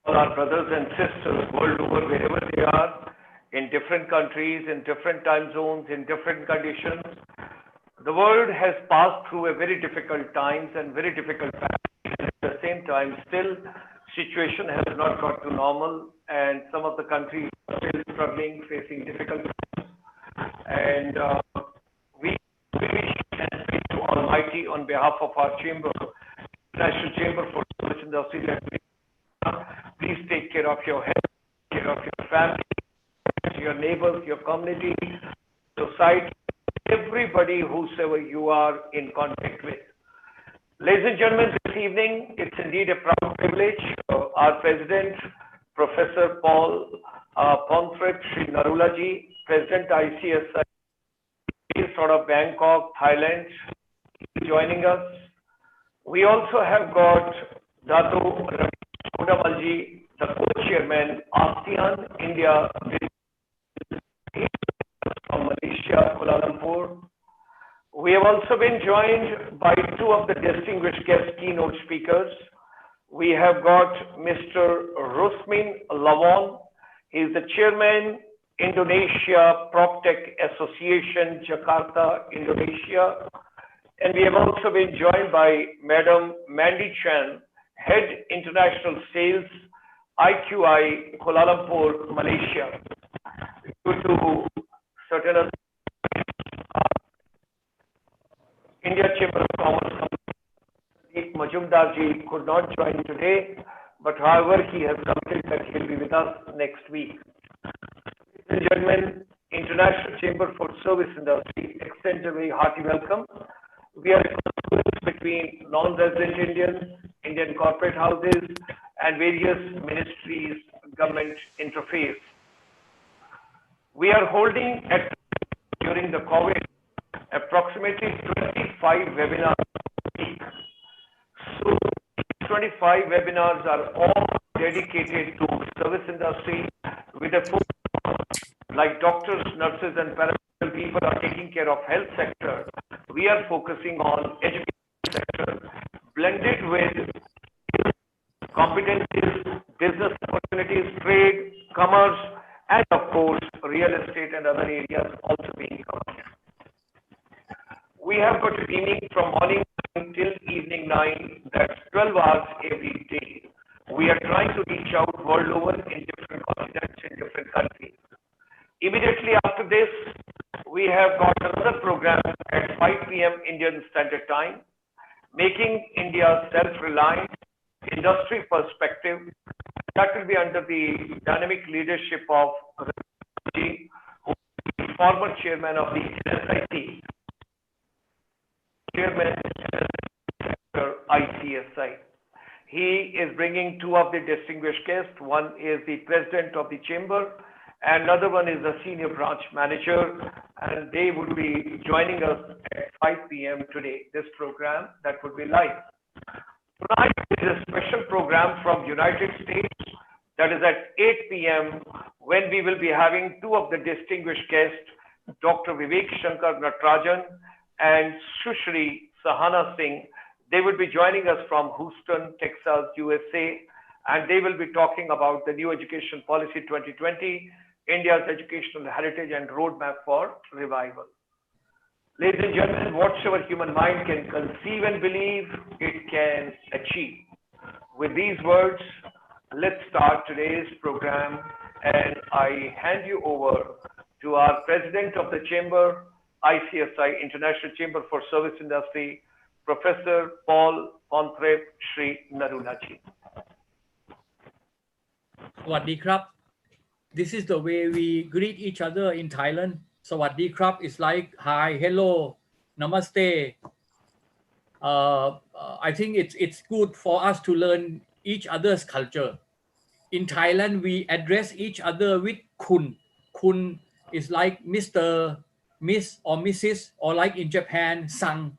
all our brothers and sisters world over, wherever they are, in different countries, in different time zones, in different conditions. The world has passed through a very difficult times and very difficult times. At the same time, still situation has not got to normal, and some of the countries are still struggling, facing difficulties. And we wish and pray to Almighty on behalf of our chamber, National Chamber for Service Industry, that please take care of your health, take care of your family, your neighbors, your community, society, everybody whosoever you are in contact with. Ladies and gentlemen, this evening, it's indeed a proud privilege. Our President, Professor Pornthep, Sri Narula ji, President-ICSI, based out of Bangkok, Thailand, joining us. We also have got Dato, Ramesh, Kodammal ji, the co-chairman, ASEAN-India, from Malaysia, Kuala Lumpur. We have also been joined by two of the distinguished guest keynote speakers. We have got Mr. Rusmin Lawon. He is the chairman, Indonesia PropTech Association, Jakarta, Indonesia. And we have also been joined by Madam Mandy Chan, Head International Sales, IQI, Kuala Lumpur, Malaysia. Due to certain other India Chamber of Commerce, Majumdar ji could not join today, but however he has committed that he will be with us next week. Ladies and gentlemen, International Chamber for Service Industry extends a very hearty welcome. We are a confluence between non-resident Indians, Indian corporate houses, and various ministries, government interface. We are holding during the COVID approximately 25 webinars a week. So 25 webinars are all dedicated to service industry with a focus like doctors, nurses, and paramedical people are taking care of health sector. We are focusing on education sector, blended with competencies, business opportunities, trade, commerce, and of course, real estate and other areas also being covered. We have got a teaming from morning 9 till evening 9, that's 12 hours every day. We are trying to reach out world over in different continents, in different countries. Immediately after this, we have got another program at 5 p.m. Indian Standard Time, Making India Self-Reliant, Industry Perspective. That will be under the dynamic leadership of Ramesh, who is the former chairman of the NSIC, chairman Chapter ICSI. He is bringing two of the distinguished guests. One is the president of the chamber, and another one is the senior branch manager, and they would be joining us at 5 p.m. today. This program that would be live. Tonight is a special program from United States that is at 8 p.m. when we will be having two of the distinguished guests, Dr. Vivek Shankar Natarajan and Sushri Sahana Singh. They will be joining us from Houston, Texas, USA, and they will be talking about the new education policy 2020, India's educational heritage and roadmap for revival. Ladies and gentlemen, whatsoever human mind can conceive and believe, it can achieve. With these words, let's start today's program, and I hand you over to our President of the Chamber, ICSI, International Chamber for Service Industry, Professor Pornthep, Sri Narula ji. Sawadee krap. This is the way we greet each other in Thailand. Sawadee krap is like hi, hello, namaste. I think it's good for us to learn each other's culture. In Thailand, we address each other with kun. Kun is like Mr., Miss, or Mrs., or like in Japan, san.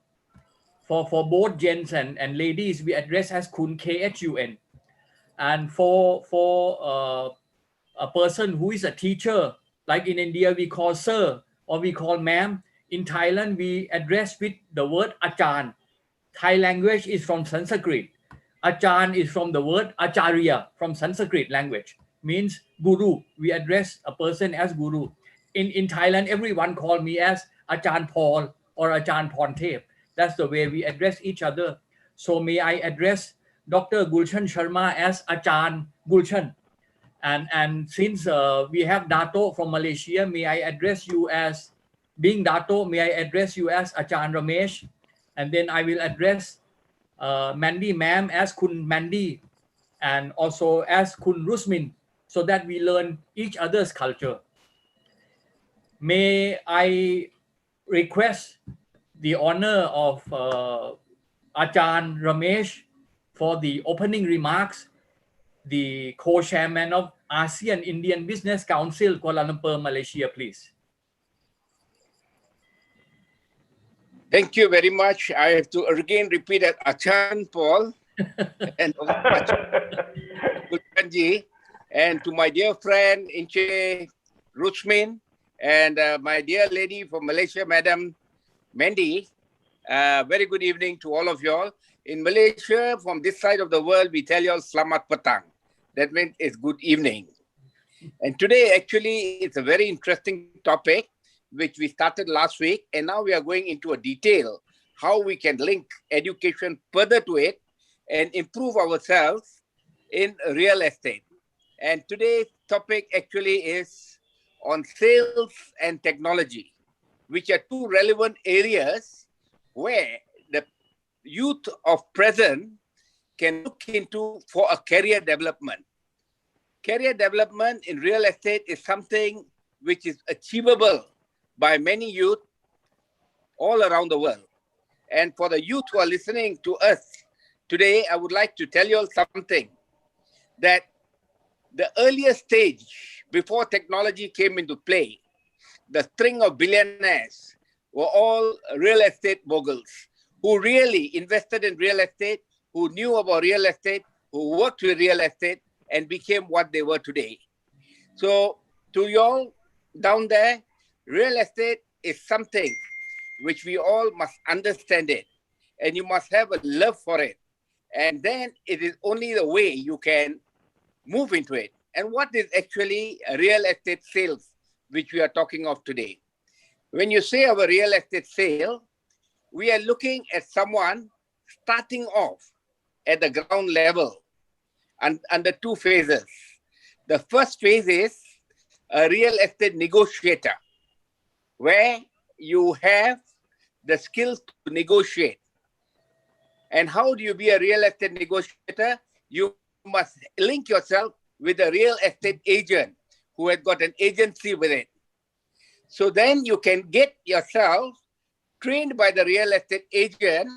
For both gents and ladies, we address as kun, Khun. And for a person who is a teacher, like in India, we call sir or we call ma'am. In Thailand, we address with the word achan. Thai language is from Sanskrit. Achan is from the word acharya, from Sanskrit language, means guru. We address a person as guru. In Thailand, everyone call me as Achan Paul or Achan Pornthep. That's the way we address each other. So may I address Dr. Gulshan Sharma as Achan Gulshan. And since we have Dato from Malaysia, may I address you as, being Dato, may I address you as Achan Ramesh. And then I will address Mandy ma'am as Kun Mandy, and also as Kun Rusmin, so that we learn each other's culture. May I request the honor of Achan Ramesh for the opening remarks, the co-chairman of ASEAN-Indian Business Council, Kuala Lumpur, Malaysia, please. Thank you very much. I have to again repeat that Achan Paul and Gulshanji, and to my dear friend Inche Rusmin, and my dear lady from Malaysia, Madam Mandy. Very good evening to all of y'all. In Malaysia, from this side of the world, we tell y'all Selamat Petang. That means it's good evening. And today, actually, it's a very interesting topic, which we started last week. And now we are going into a detail, how we can link education further to it and improve ourselves in real estate. And today's topic actually is on sales and technology, which are two relevant areas where the youth of present can look into for a career development. Career development in real estate is something which is achievable by many youth all around the world. And for the youth who are listening to us today, I would like to tell you all something, that the earlier stage before technology came into play, the string of billionaires were all real estate moguls who really invested in real estate, who knew about real estate, who worked with real estate, and became what they were today. So to y'all down there, real estate is something which we all must understand it, and you must have a love for it. And then it is only the way you can move into it. And what is actually a real estate sales, which we are talking of today? When you say of a real estate sale, we are looking at someone starting off at the ground level and under two phases. The first phase is a real estate negotiator, where you have the skills to negotiate. And how do you be a real estate negotiator? You must link yourself with a real estate agent who has got an agency with it. So then you can get yourself trained by the real estate agent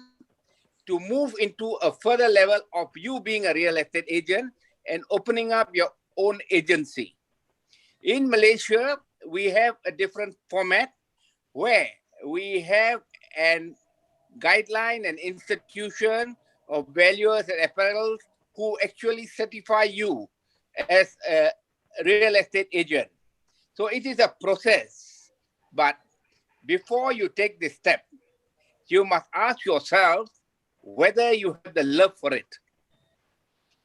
to move into a further level of you being a real estate agent and opening up your own agency. In Malaysia, we have a different format where we have an guideline and institution of valuers and apparels who actually certify you as a real estate agent. So it is a process, but before you take this step, you must ask yourself whether you have the love for it.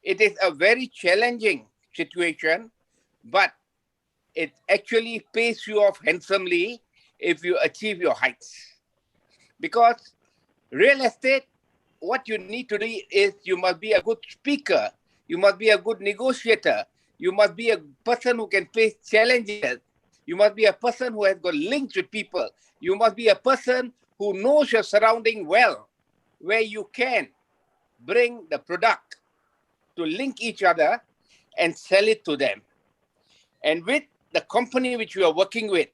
It is a very challenging situation, but it actually pays you off handsomely if you achieve your heights. Because real estate, what you need to do is you must be a good speaker, you must be a good negotiator, you must be a person who can face challenges, you must be a person who has got links with people, you must be a person who knows your surrounding well, where you can bring the product to link each other and sell it to them. And with the company which you are working with,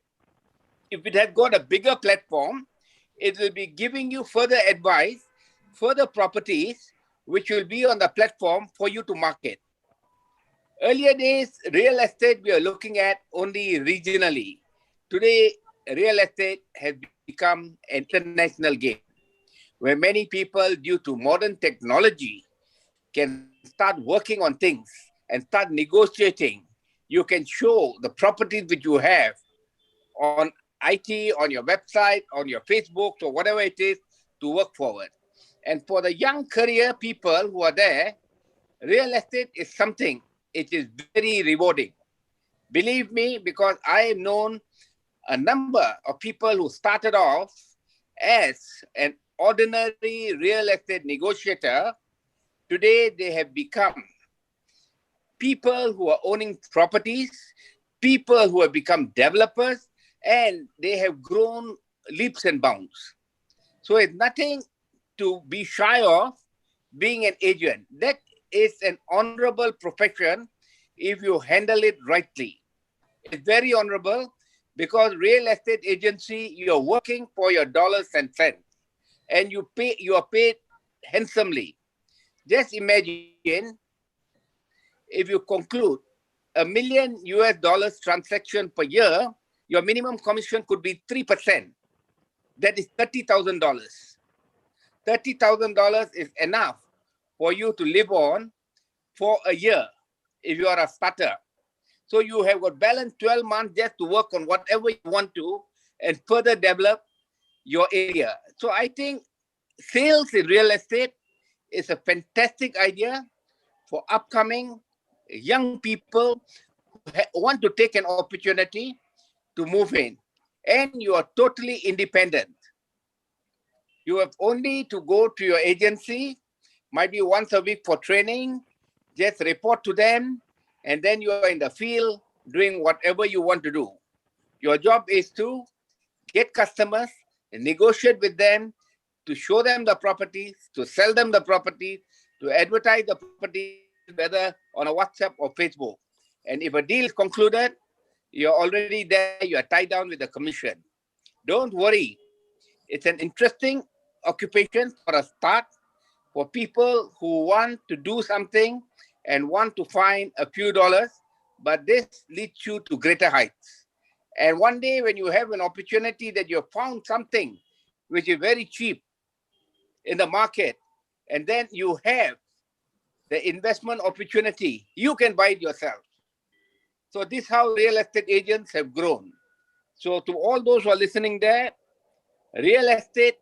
if it has got a bigger platform, it will be giving you further advice, further properties, which will be on the platform for you to market. Earlier days, real estate we are looking at only regionally. Today, real estate has become an international game, where many people, due to modern technology, can start working on things and start negotiating. You can show the properties which you have on IT, on your website, on your Facebook, or whatever it is, to work forward. And for the young career people who are there, real estate is something, it is very rewarding. Believe me, because I have known a number of people who started off as an ordinary real estate negotiator. Today, they have become people who are owning properties, people who have become developers, and they have grown leaps and bounds. So it's nothing to be shy of being an agent. That is an honorable profession if you handle it rightly. It's very honorable because real estate agency, you're working for your dollars and cents, and you are paid handsomely. Just imagine if you conclude $1 million transaction per year, your minimum commission could be 3%. That is $30,000. $30,000 is enough for you to live on for a year if you are a starter. So you have got balance 12 months just to work on whatever you want to and further develop your area. So I think sales in real estate is a fantastic idea for upcoming young people who want to take an opportunity to move in. And you are totally independent. You have only to go to your agency, might be once a week for training, just report to them, and then you are in the field doing whatever you want to do. Your job is to get customers and negotiate with them, to show them the properties, to sell them the property, to advertise the property, whether on a WhatsApp or Facebook. And if a deal is concluded, you're already there, you are tied down with the commission. Don't worry. It's an interesting occupation for a start for people who want to do something and want to find a few dollars, but this leads you to greater heights. And one day when you have an opportunity that you have found something which is very cheap in the market, and then you have the investment opportunity, you can buy it yourself. So this is how real estate agents have grown. So to all those who are listening there, real estate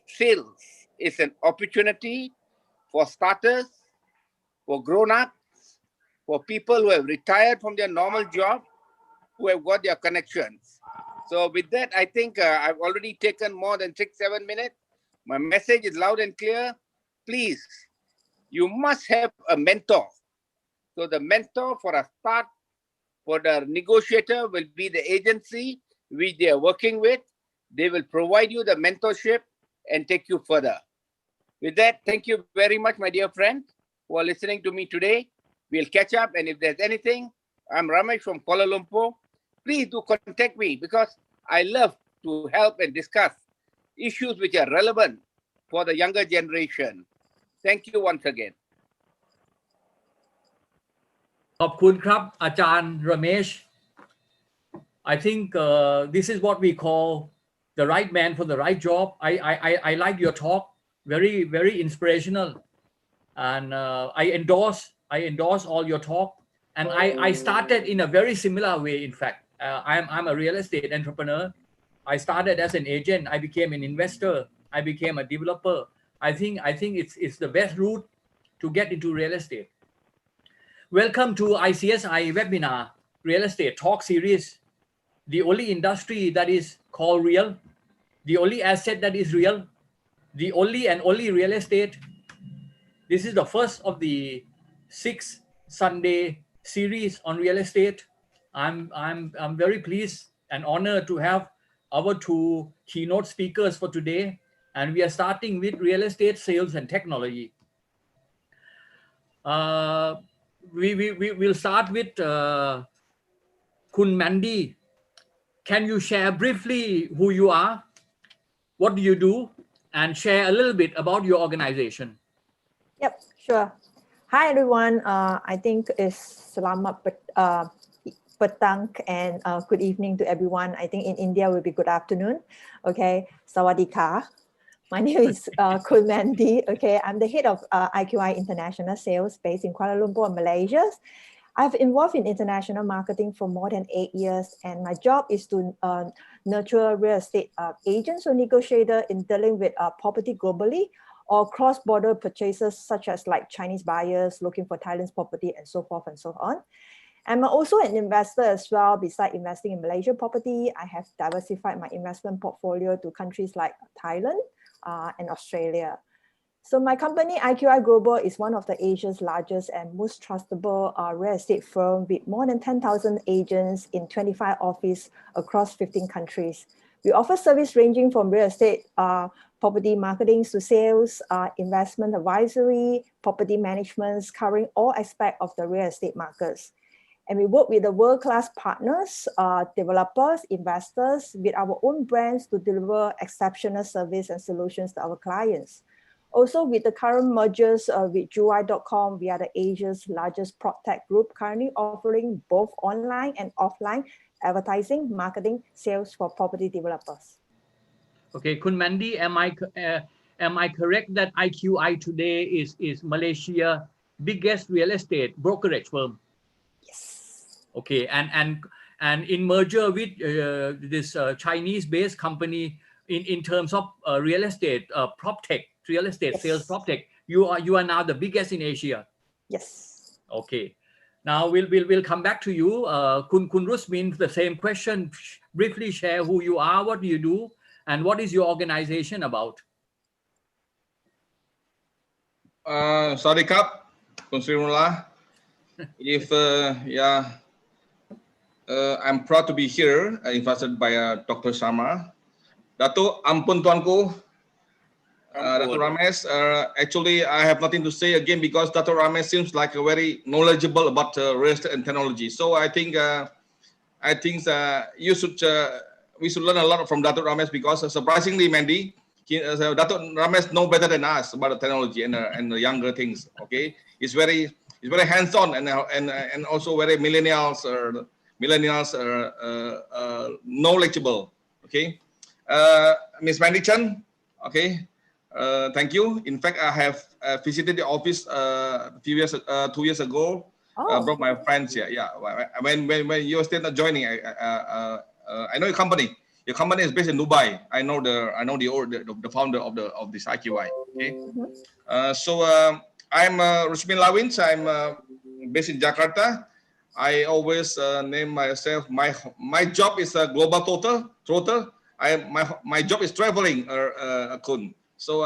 sales is an opportunity for starters, for grown-ups, for people who have retired from their normal job, who have got their connections. So with that, I think I've already taken more than 6-7 minutes. My message is loud and clear. Please, you must have a mentor. So the mentor for a start, for the negotiator will be the agency which they are working with. They will provide you the mentorship and take you further. With that, thank you very much, my dear friends, who are listening to me today. We'll catch up, and if there's anything, I'm Ramesh from Kuala Lumpur. Please do contact me because I love to help and discuss issues which are relevant for the younger generation. Thank you once again. ขอบคุณครับอาจารย์ Ramesh. I think this is what we call the right man for the right job. I like your talk, very inspirational, and I endorse all your talk. And I started in a very similar way. In fact, I'm a real estate entrepreneur. I started as an agent. I became an investor. I became a developer. I think it's the best route to get into real estate. Welcome to ICSI webinar Real Estate Talk Series. The only industry that is called real, the only asset that is real, the only and only real estate. This is the first of the 6 Sunday series on real estate. I'm very pleased and honored to have our 2 keynote speakers for today, and we are starting with real estate sales and technology. We will start with Kun Mandy. Can you share briefly who you are, what do you do, and share a little bit about your organization? Yep, sure. Hi everyone. I think it's Selamat Petang and good evening to everyone. I think in India will be good afternoon. Okay, Sawadika. My name is Kun Mandy. Okay, I'm the head of IQI International Sales based in Kuala Lumpur, Malaysia. I've involved in international marketing for more than 8 years, and my job is to nurture real estate agents or negotiators in dealing with property globally or cross-border purchases such as like Chinese buyers looking for Thailand's property and so forth and so on. I'm also an investor as well. Besides investing in Malaysia property, I have diversified my investment portfolio to countries like Thailand and Australia. So my company, IQI Global, is one of the Asia's largest and most trustable real estate firm with more than 10,000 agents in 25 offices across 15 countries. We offer service ranging from real estate property marketing to sales, investment advisory, property management, covering all aspects of the real estate markets. And we work with the world-class partners, developers, investors, with our own brands to deliver exceptional service and solutions to our clients. Also, with the current mergers with Juwai.com, we are the Asia's largest PropTech group, currently offering both online and offline advertising, marketing, sales for property developers. Okay, Kun Mandy, am I correct that IQI today is Malaysia biggest real estate brokerage firm? Yes. Okay, and in merger with this Chinese-based company in terms of real estate PropTech, real estate sales PropTech, you are now the biggest in Asia. Yes. Okay. Now we'll come back to you. Kun Rusmin, the same question. Briefly share who you are, what do you do, and what is your organization about? Sorry, Kap, Konsirimullah. If I'm proud to be here, invited by Dr. Sharma. Dato, ampun tuanku. Dato Ramesh, actually I have nothing to say again because Dato Ramesh seems like a very knowledgeable about real estate and technology. So I think we should learn a lot from Dato Ramesh because surprisingly, Mandy, Dato Ramesh know better than us about the technology and the younger things. Okay, he's very hands-on and also very millennials knowledgeable. Okay, Miss Mandy Chan. Okay. Thank you. In fact, I have visited the office 2 years ago. Brought my friends here. Yeah, when you were still not joining, I know your company. Your company is based in Dubai. I know the founder of this IQI. Okay. So I'm Rusmin Lawins. I'm based in Jakarta. I always name myself. My job is a global trotter. My job is traveling. Kun. So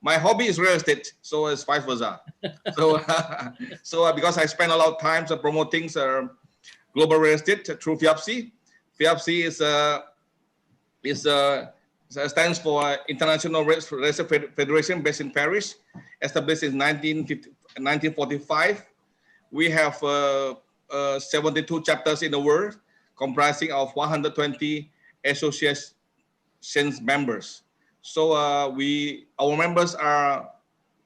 my hobby is real estate, so it's vice versa. So because I spend a lot of time promoting global real estate through FIAPSI. FIAPSI stands for International Real Estate Federation, based in Paris, established in 1945. We have 72 chapters in the world, comprising of 120 associations members. So our members are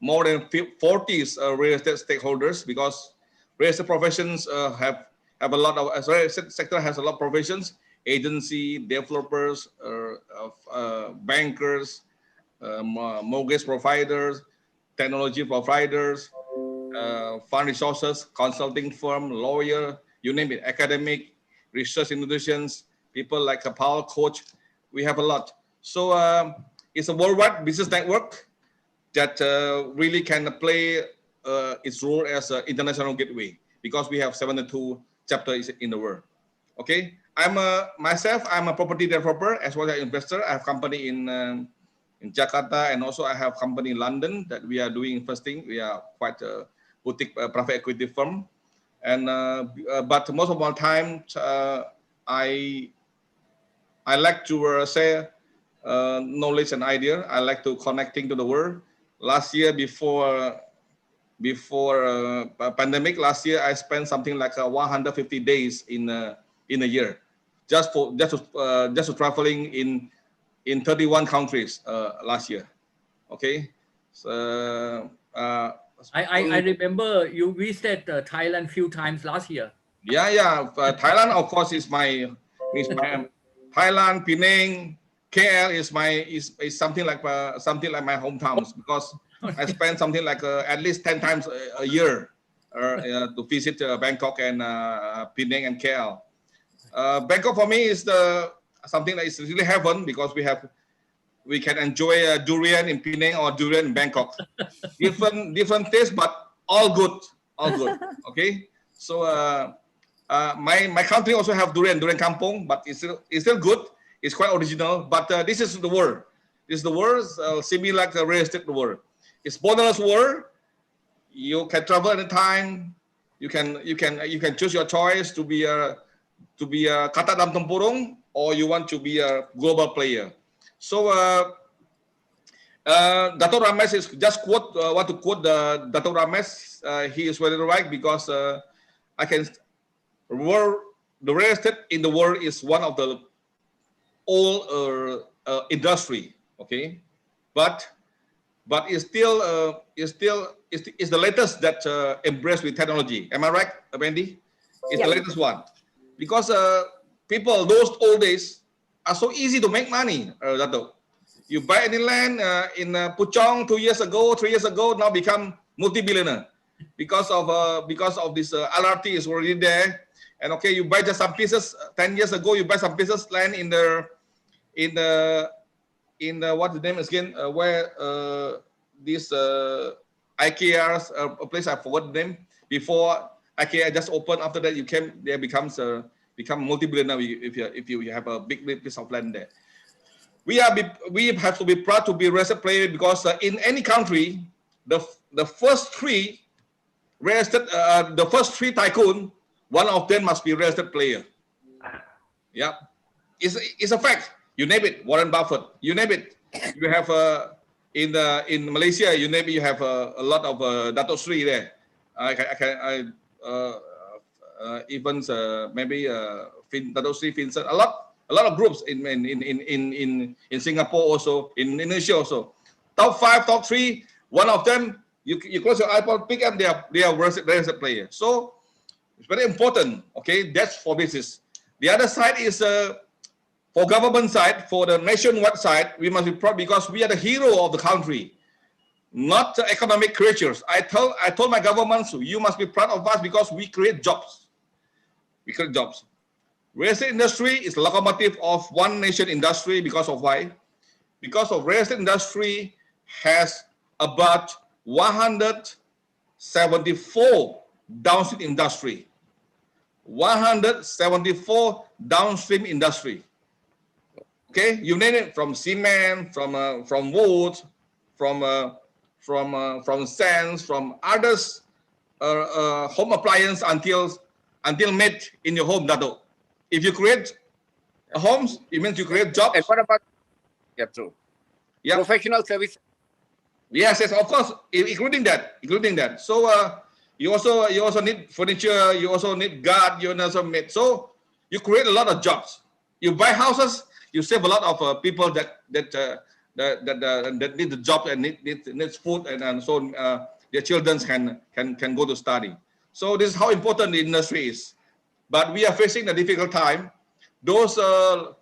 more than 40 real estate stakeholders because real estate professions have a lot of real estate sector has a lot of professions: agency, developers, bankers, mortgage providers, technology providers, fund resources, consulting firm, lawyer, you name it, academic, research institutions, people like a power coach. We have a lot. So it's a worldwide business network that really can play its role as an international gateway because we have 72 chapters in the world. Okay, I'm a property developer as well as an investor. I have a company in Jakarta, and also I have a company in London that we are doing investing. We are quite a boutique private equity firm, and but most of my time I like to say knowledge and idea. I like to connecting to the world. Last year, before pandemic, last year I spent something like 150 days in a year, just to traveling in 31 countries last year. Okay, so I remember you visited Thailand few times last year. Yeah. Thailand, of course, is my Thailand, Penang. KL is something like my hometowns because I spend something like at least 10 times a year to visit Bangkok and Penang and KL. Bangkok for me is something that is really heaven because we have we can enjoy durian in Penang or durian in Bangkok. different taste, but all good, okay. So my country also have durian kampung, but it's still good. It's quite original. But this is the world. This is the world, similar like the real estate world. It's borderless world. You can travel anytime. You can choose your choice to be a kata dalam tempurung, or you want to be a global player. So Dato Ramesh is just want to quote Dato Ramesh. He is very right, because the real estate in the world is one of the old industry, okay, but it's still is the latest that embraced with technology. Am I right, Wendy? It's the latest one, because people those old days are so easy to make money. Dato, you buy any land in Puchong 2 years ago, 3 years ago, now become multi-billionaire because of this LRT is already there. And okay, you buy just some pieces. 10 years ago, you buy some pieces land in the what's the name again? Where this IKEA's a place I forgot the name. Before IKEA just opened, after that become multi-billionaire if you have a big piece of land there. We have to be proud to be a real estate player, because in any country, the first three real estate, the first three tycoon, one of them must be a real estate player. Yeah, it's a fact. You name it, Warren Buffett. You name it. You have in Malaysia, you name it. You have a lot of Dato.Sri there. Even maybe Dato.Sri, Vincent. A lot of groups in Singapore also, in Indonesia also. Top 5, top 3. One of them, you close your iPod, pick up. They are real estate player. So it's very important. Okay, that's for business. The other side is for government side, for the nationwide side, we must be proud, because we are the hero of the country, not the economic creatures. I told my government, so you must be proud of us, because we create jobs. We create jobs. Real estate industry is the locomotive of one nation industry. Because of why? Because of real estate industry has about 174 downstream industry. 174 downstream industry. Okay, you name it, from cement, from wood, from sands, from others, home appliance until made in your home, Dato. If you create homes, it means you create jobs. And what about true? Yeah, professional service. Yes, of course, including that. So you also need furniture. You also need guard. You also need. So you create a lot of jobs. You buy houses. You save a lot of people that need the job and needs food, and so their children can go to study. So this is how important the industry is. But we are facing a difficult time. Those old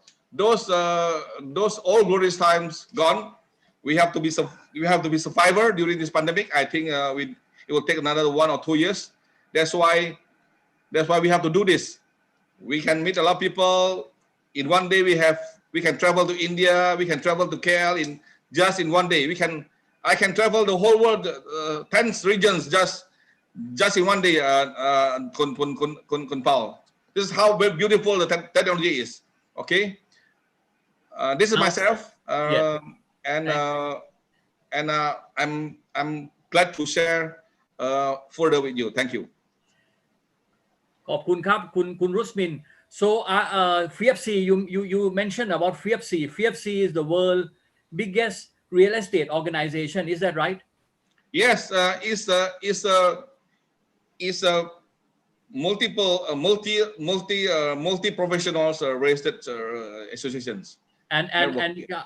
glorious times gone. We have to be survivor during this pandemic. I think it will take another 1 or 2 years. That's why we have to do this. We can meet a lot of people in one day. We can travel to India. We can travel to KL in one day. I can travel the whole world, 10 regions just in one day. This is how beautiful the technology is. Okay. This is myself, and I'm glad to share further with you. Thank you. ขอบคุณครับคุณรุสมิน so FFC you mentioned about FFC. FFC is the world biggest real estate organization, is that right? Yes, it's a multi professionals real estate associations. And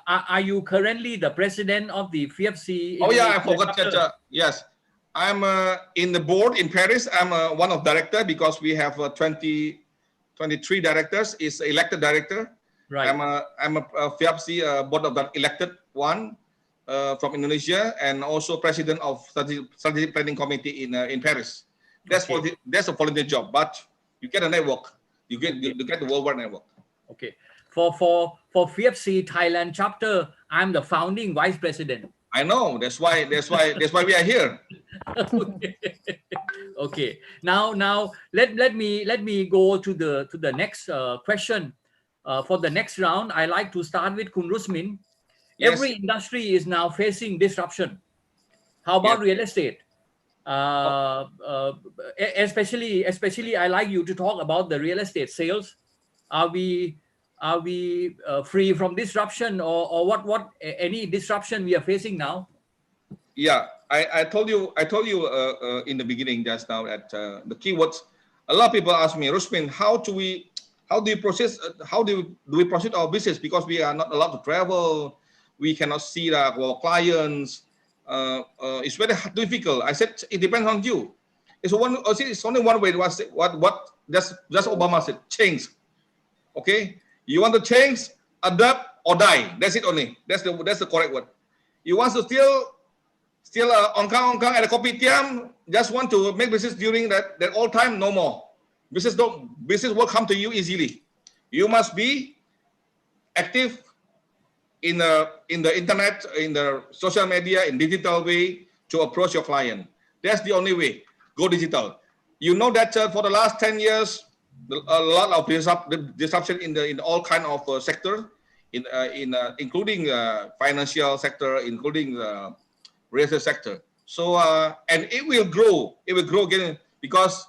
are you currently the president of the FFC? Oh yeah, I forgot that. Yes, I'm in the board in Paris. I'm one of director, because we have 23 directors. Is elected director. Right. I'm a FFC board of that elected one from Indonesia, and also president of strategic planning committee in Paris. That's a volunteer job, but you get a network. You get the worldwide network. Okay. For FFC Thailand chapter, I'm the founding vice president. I know. That's why we are here. Okay. Okay. Now let me go to the next question. For the next round, I like to start with Kun Rusmin. Yes. Every industry is now facing disruption. How about Yes. real estate? Especially, I like you to talk about the real estate sales. Are we free from disruption, or what any disruption we are facing now? Yeah, I told you in the beginning just now that the keywords. A lot of people ask me, Rusmin, how do we process? How do we proceed our business, because we are not allowed to travel, we cannot see our clients. It's very difficult. I said it depends on you. It's only one way. What just Obama said, change. Okay, you want to change, adapt or die. That's it only. That's the correct word. You want to still ongkang at a kopitiam, just want to make business during that all time, no more. Business will come to you easily. You must be active in the internet, in the social media, in digital way to approach your client. That's the only way. Go digital. You know that for the last 10 years, a lot of disruption in all kind of sector, including financial sector, including real estate sector. So and it will grow again, because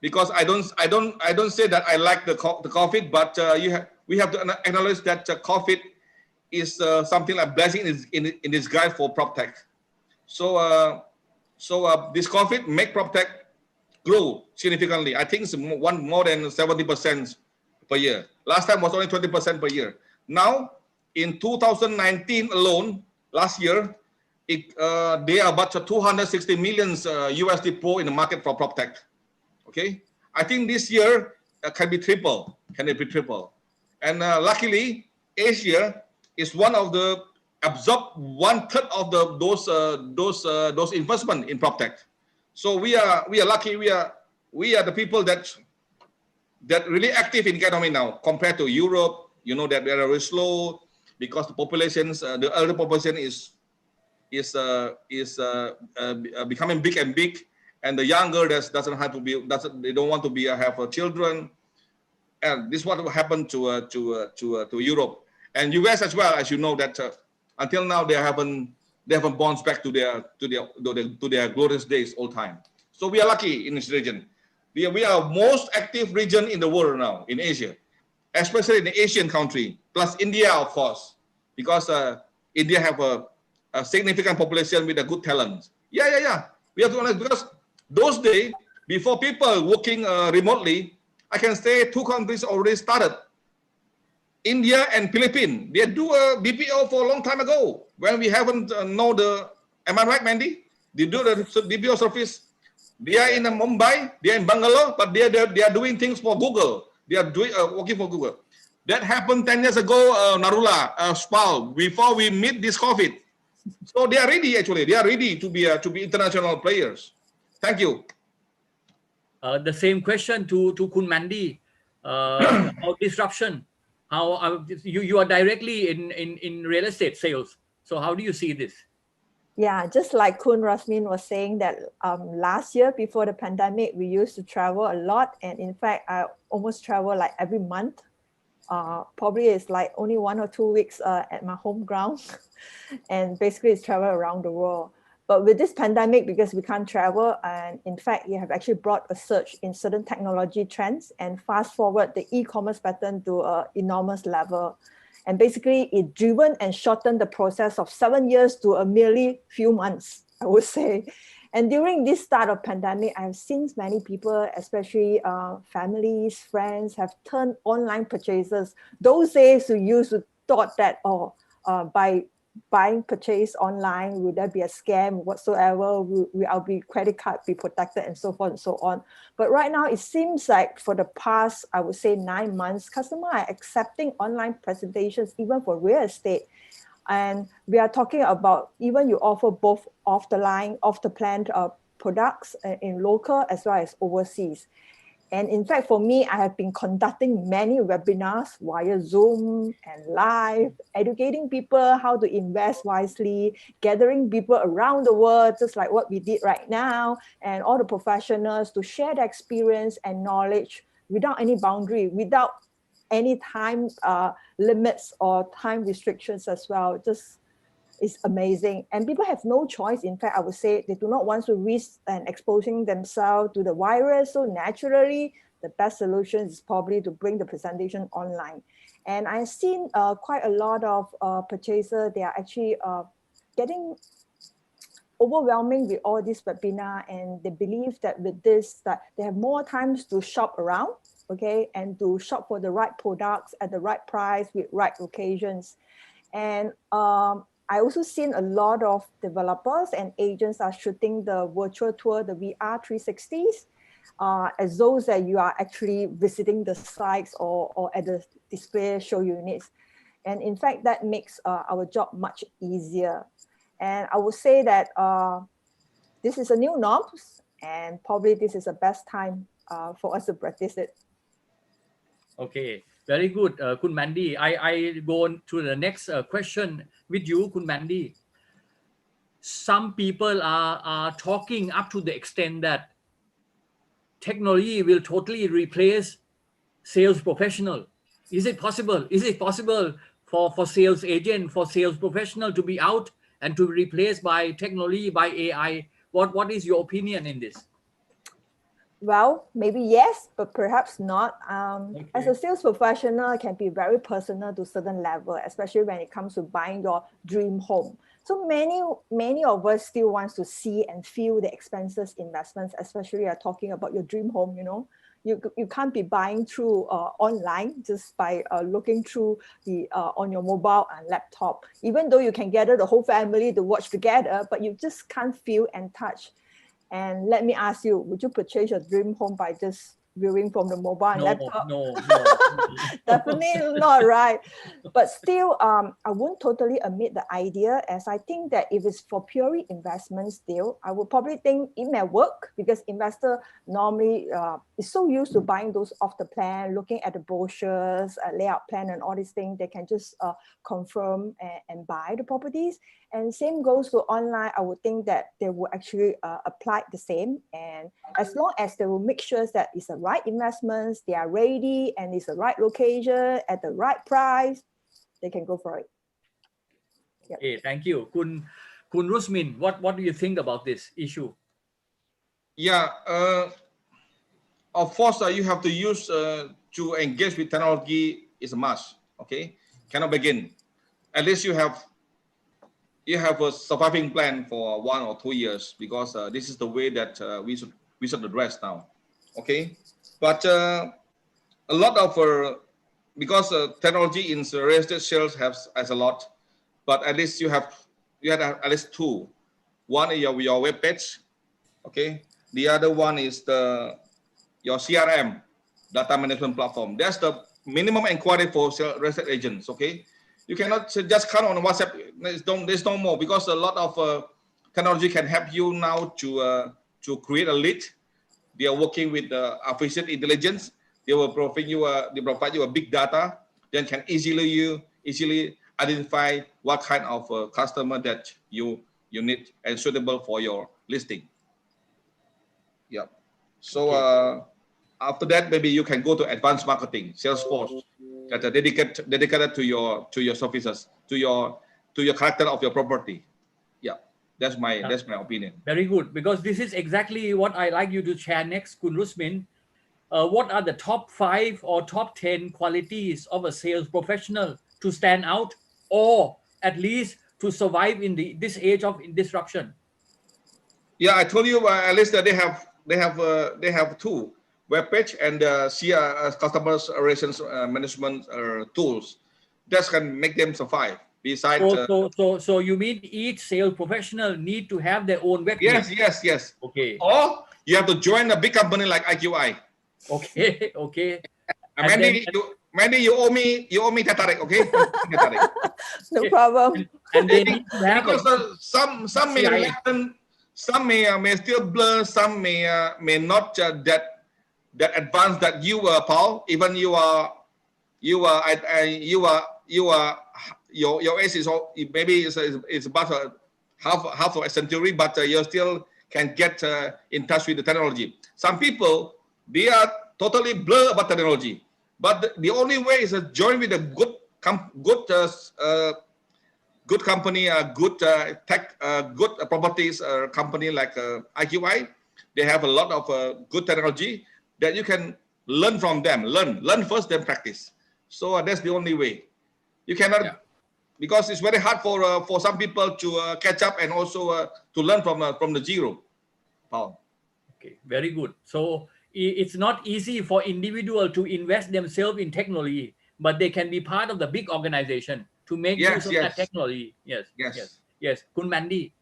I don't say that I like the COVID, but we have to acknowledge that COVID is something like blessing in disguise for PropTech. So this COVID make PropTech grow significantly. I think it's more than 70% per year. Last time was only 20% per year. Now in 2019 alone, last year, they are about 260 million USD pour in the market for PropTech. Okay, I think this year can be triple. And luckily, Asia is one of the absorb 1/3 of those investment in PropTech. So we are lucky. We are the people that really active in economy now compared to Europe. You know that they are very slow because the populations, the elder population is becoming big and big, and the younger they don't want to have children, and this is what happened to Europe and US as well. As you know that until now they haven't bounced back to their glorious days all time. So we are lucky in this region. We are most active region in the world now in Asia, especially in the Asian country, plus India of course, because India have a significant population with a good talent. Yeah. We have to honest, because those days, before people working remotely, I can say two countries already started. India and Philippines, they do a BPO for a long time ago, when we haven't know the, am I right, Mandy? They do the BPO service. They are in Mumbai, they are in Bangalore, but they are doing things for Google. They are doing working for Google. That happened 10 years ago, Narula, Spal, before we meet this COVID. So they are ready, actually. They are ready to be international players. Thank you. The same question to Kun Mandy about disruption. How you are directly in real estate sales. So how do you see this? Yeah, just like Kun Rasmin was saying that last year before the pandemic, we used to travel a lot. And in fact, I almost travel like every month. Probably it's like only 1 or 2 weeks at my home ground. And basically it's travel around the world. But with this pandemic, because we can't travel, and in fact, you have actually brought a surge in certain technology trends and fast forward the e-commerce pattern to an enormous level. And basically it driven and shortened the process of 7 years to a merely few months, I would say. And during this start of pandemic, I've seen many people, especially families, friends, have turned online purchases. Those days we used to thought that, by buying purchase online, would there be a scam whatsoever? Will our credit card be protected, and so forth and so on. But right now, it seems like for the past, I would say 9 months, customers are accepting online presentations even for real estate. And we are talking about even you offer both off the line, off the plant products in local as well as overseas. And in fact, for me, I have been conducting many webinars via Zoom and live, educating people how to invest wisely, gathering people around the world, just like what we did right now, and all the professionals to share their experience and knowledge without any boundary, without any time limits or time restrictions as well. Just is amazing. And people have no choice. In fact, I would say they do not want to risk and exposing themselves to the virus. So naturally, the best solution is probably to bring the presentation online. And I've seen quite a lot of purchasers, they are actually getting overwhelming with all this webinar, and they believe that with this, that they have more times to shop around, okay, and to shop for the right products at the right price with right occasions. And I also seen a lot of developers and agents are shooting the virtual tour, the VR 360s, as those that you are actually visiting the sites or at the display show units. And in fact, that makes our job much easier. And I would say that this is a new norm, and probably this is the best time for us to practice it. Okay, very good, Kun Mandy. I go on to the next question with you, Kun Mandy. Some people are talking up to the extent that technology will totally replace sales professional. Is it possible? Is it possible for sales agent, for sales professional to be out and to be replaced by technology, by AI? What is your opinion in this? Well, maybe yes, but perhaps not. Okay. As a sales professional, it can be very personal to a certain level, especially when it comes to buying your dream home. So many of us still wants to see and feel the expenses investments, especially you're talking about your dream home, you know. You can't be buying through online just by looking through the on your mobile and laptop. Even though you can gather the whole family to watch together, but you just can't feel and touch. And let me ask you, would you purchase your dream home by just viewing from the mobile and laptop? No. Definitely not, right? But still, I won't totally admit the idea, as I think that if it's for purely investment still, I would probably think it may work, because investor normally is so used to buying those off the plan, looking at the brochures, layout plan and all these things. They can just confirm and buy the properties. And same goes to online. I would think that they will actually apply the same. And as long as they will make sure that it's the right investments, they are ready, and it's the right location at the right price, they can go for it. Yep. Okay, thank you. Kun Rusmin, what do you think about this issue? Yeah, of course, you have to use to engage with technology is a must. Okay, cannot begin. At least you have a surviving plan for 1 or 2 years, because this is the way that we should address now. Okay, but a lot of because technology in real estate sales has a lot, but at least you have at least two. One is your web page. Okay, the other one is your CRM, data management platform. That's the minimum inquiry for real estate agents. Okay, you cannot just count on WhatsApp. There's no more, because a lot of technology can help you now to create a lead. They are working with artificial intelligence. They will provide you a big data, then can easily identify what kind of customer that you need and suitable for your listing. Yeah. So after that, maybe you can go to advanced marketing, Salesforce, that are dedicated to your services, to your character of your property. Yeah, that's my opinion. Very good, because this is exactly what I like you to share next, Kun Rusmin. What are the top 5 or top 10 qualities of a sales professional to stand out, or at least to survive in this age of disruption? Yeah, I told you at least that they have two: web page and customer relations management tools that can make them survive. Besides, so you mean each sales professional need to have their own web page? Yes. Okay. Or you have to join a big company like IQI. Okay. Mandy, you owe me tatarik, okay? No problem. And they need to have because some may learn, some may still blur, some may not that advanced that you were, Paul. Even your age is maybe it's about half of a century, but you still can get in touch with the technology. Some people, they are totally blur about technology, but the only way is to join with a good company, good tech, good properties company like IQI. They have a lot of good technology that you can learn from them. Learn first, then practice. So that's the only way. You cannot, because it's very hard for some people to catch up and also to learn from the zero. Paul. Okay, very good. So it's not easy for individual to invest themselves in technology, but they can be part of the big organization to make use of that technology. Yes. Kun Mandy.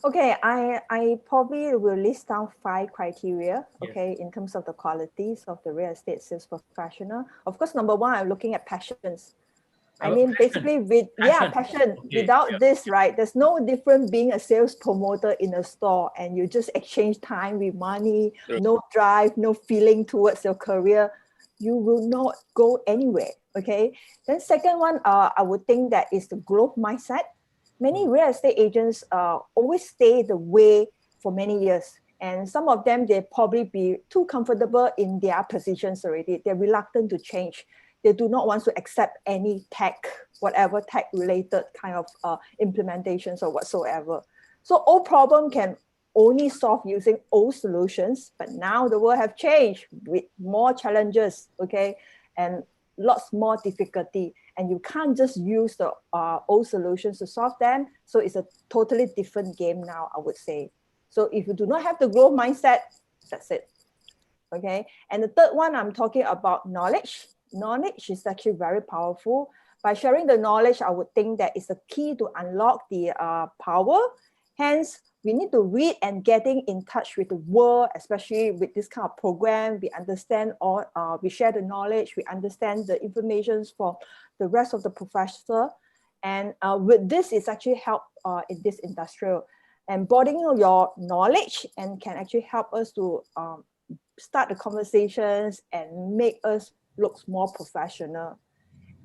Okay, I probably will list down 5 criteria, okay, in terms of the qualities of the real estate sales professional. Of course, number 1, I'm looking at passions. I mean, basically, passion. Okay. Without this, right, there's no different being a sales promoter in a store and you just exchange time with money, no drive, no feeling towards your career. You will not go anywhere, okay? Then second one, I would think that is the growth mindset. Many real estate agents always stay the way for many years. And some of them, they probably be too comfortable in their positions already. They're reluctant to change. They do not want to accept any tech, whatever tech related kind of implementations or whatsoever. So old problem can only solve using old solutions, but now the world have changed with more challenges, okay? And lots more difficulty. And you can't just use the old solutions to solve them. So it's a totally different game now, I would say. So if you do not have the growth mindset, that's it, okay? And the third one, I'm talking about knowledge. Knowledge is actually very powerful. By sharing the knowledge, I would think that is the key to unlock the power. Hence, we need to read and getting in touch with the world, especially with this kind of program. We understand all, we share the knowledge, we understand the information for the rest of the professor. And with this, it's actually help in this industrial. And broadening your knowledge and can actually help us to start the conversations and make us look more professional.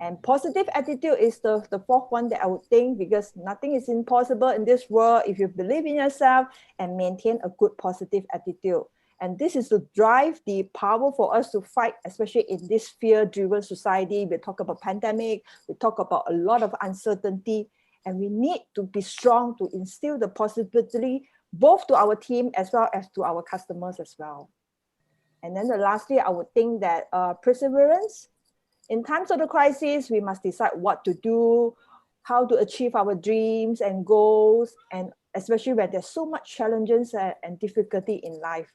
And positive attitude is the fourth one that I would think, because nothing is impossible in this world if you believe in yourself and maintain a good positive attitude. And this is to drive the power for us to fight, especially in this fear-driven society. We talk about pandemic, we talk about a lot of uncertainty, and we need to be strong to instill the possibility both to our team as well as to our customers as well. And then lastly, I would think that perseverance. In times of the crisis, we must decide what to do, how to achieve our dreams and goals, and especially when there's so much challenges and difficulty in life.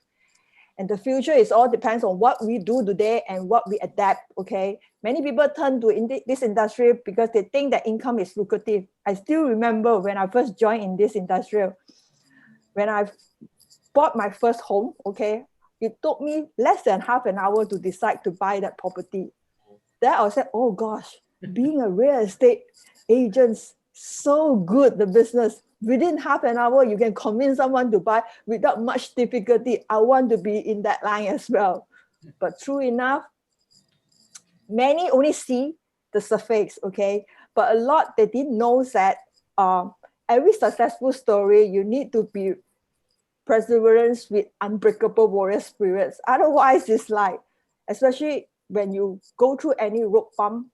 And the future is all depends on what we do today and what we adapt, okay? Many people turn to this industry because they think that income is lucrative. I still remember when I first joined in this industry, when I bought my first home, okay? It took me less than half an hour to decide to buy that property. Then I said, oh gosh, being a real estate agent, so good, the business. Within half an hour, you can convince someone to buy without much difficulty. I want to be in that line as well. But true enough, many only see the surface, okay? But a lot, they didn't know that every successful story, you need to be perseverance with unbreakable warrior spirits. Otherwise, it's like, especially when you go through any road bump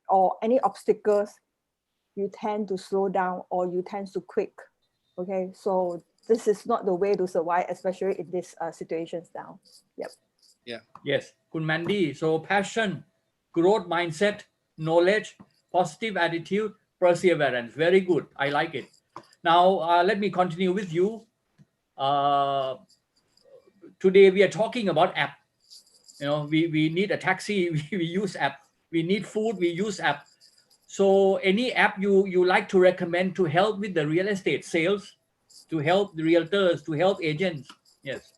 or any obstacles, you tend to slow down or you tend to quit. Okay, so this is not the way to survive, especially in these situations now. Yep. Yeah. Yes, Kun Mandy. So passion, growth mindset, knowledge, positive attitude, perseverance. Very good. I like it. Now let me continue with you. Today we are talking about app. You know, we need a taxi, we use app. We need food, we use app. So any app you like to recommend to help with the real estate sales, to help the realtors, to help agents? Yes.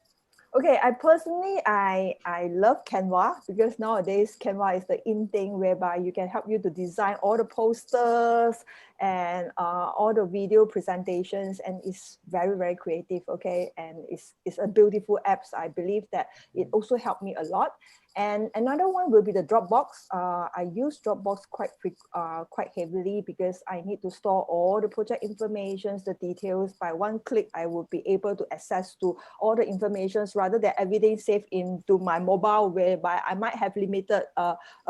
Okay, I personally, I love Canva, because nowadays Canva is the in thing whereby you can help you to design all the posters and all the video presentations, and it's very, very creative, okay? And it's a beautiful app. I believe that it also helped me a lot. And another one will be the Dropbox. I use Dropbox quite heavily because I need to store all the project information, the details. By one click, I will be able to access to all the information rather than everything saved into my mobile, whereby I might have limited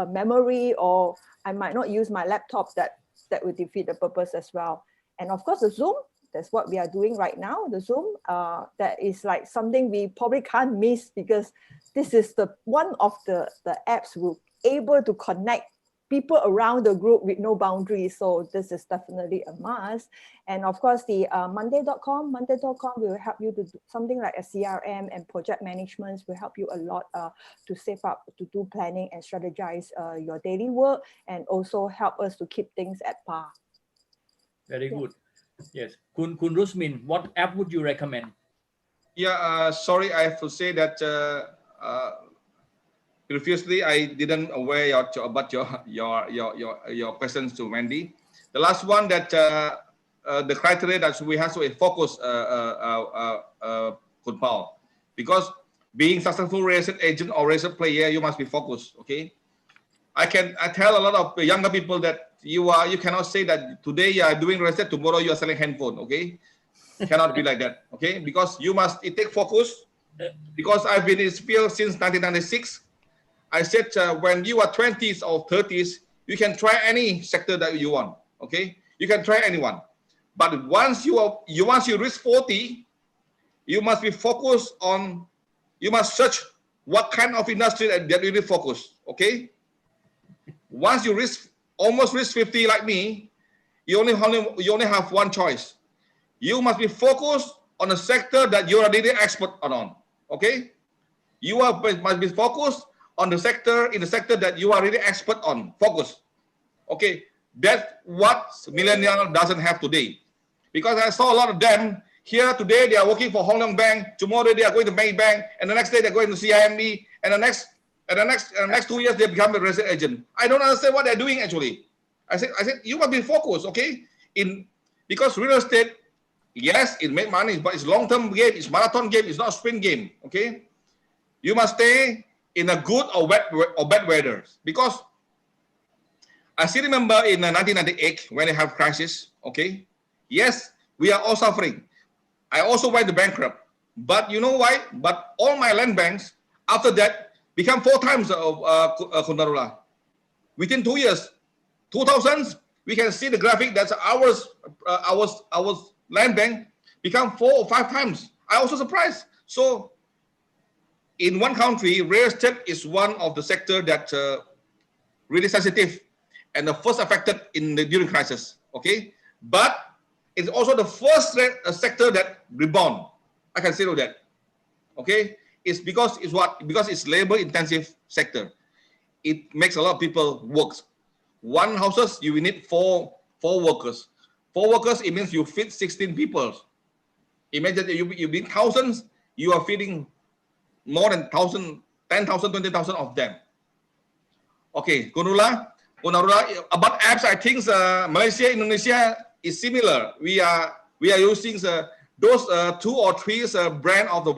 memory, or I might not use my laptop. That would defeat the purpose as well. And of course, the Zoom. That's what we are doing right now, the Zoom. That is like something we probably can't miss, because this is one of the apps we're able to connect people around the group with no boundaries. So this is definitely a must. And of course, the Monday.com will help you to do something like a CRM and project management, will help you a lot to save up, to do planning and strategize your daily work, and also help us to keep things at par. Very good. Yes. Kun Rusmin, what app would you recommend? Yeah, sorry, I have to say that previously I didn't aware about your questions to Wendy. The last one, that the criteria that we have to focus, Kunpao, because being successful real estate agent or real estate player, you must be focused. Okay, I tell a lot of younger people that you cannot say that today you are doing real estate, tomorrow you are selling handphone. Okay, cannot be like that. Okay, because it take focus. Because I've been in this field since 1996. I said when you are 20s or 30s, you can try any sector that you want. Okay, you can try anyone, but once you reach 40, you must be focused on. You must search what kind of industry that you really focus. Okay, once you almost reach 50 like me, you only have one choice. You must be focused on a sector that you are really expert on. Okay, you must be focused on the sector that you are really expert on. Focus. Okay, that's what millennial doesn't have today, because I saw a lot of them here today. They are working for Hong Leong Bank. Tomorrow they are going to Maybank, and the next day they're going to CIMB, and the next 2 years they become a real estate agent. I don't understand what they're doing actually. I said you must be focused. Okay, because real estate, yes, it makes money, but it's long-term game. It's marathon game. It's not a sprint game. Okay, you must stay in a good or bad weather, because I still remember in 1998 when they have crisis. Okay, yes, we are all suffering. I also went to bankrupt, but you know why? But all my land banks after that become 4 times of Narula within 2 years. 2000s, we can see the graphic. That's our land bank become 4 or 5 times. I also surprised. So in one country, real estate is one of the sector that really sensitive and the first affected during crisis. Okay, but it's also the first sector that rebound. I can say that. Okay, it's because it's labor intensive sector. It makes a lot of people work. One houses you will need four workers. 4 workers, it means you feed 16 people. Imagine you need thousands, you are feeding more than 1,000, 10,000, 20,000 of them. Okay, Narula, about apps, I think Malaysia, Indonesia is similar. We are using those 2 or 3 brand of the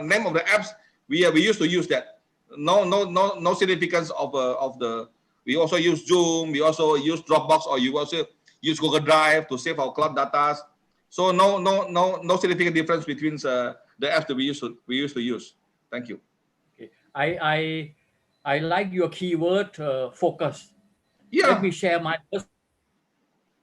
name of the apps. We used to use that. No significance of the. We also use Zoom. We also use Dropbox, or you also use Google Drive to save our cloud data. So no significant difference between the apps that we used to use. Thank you. Okay. I like your keyword, focus. Yeah. Let me share my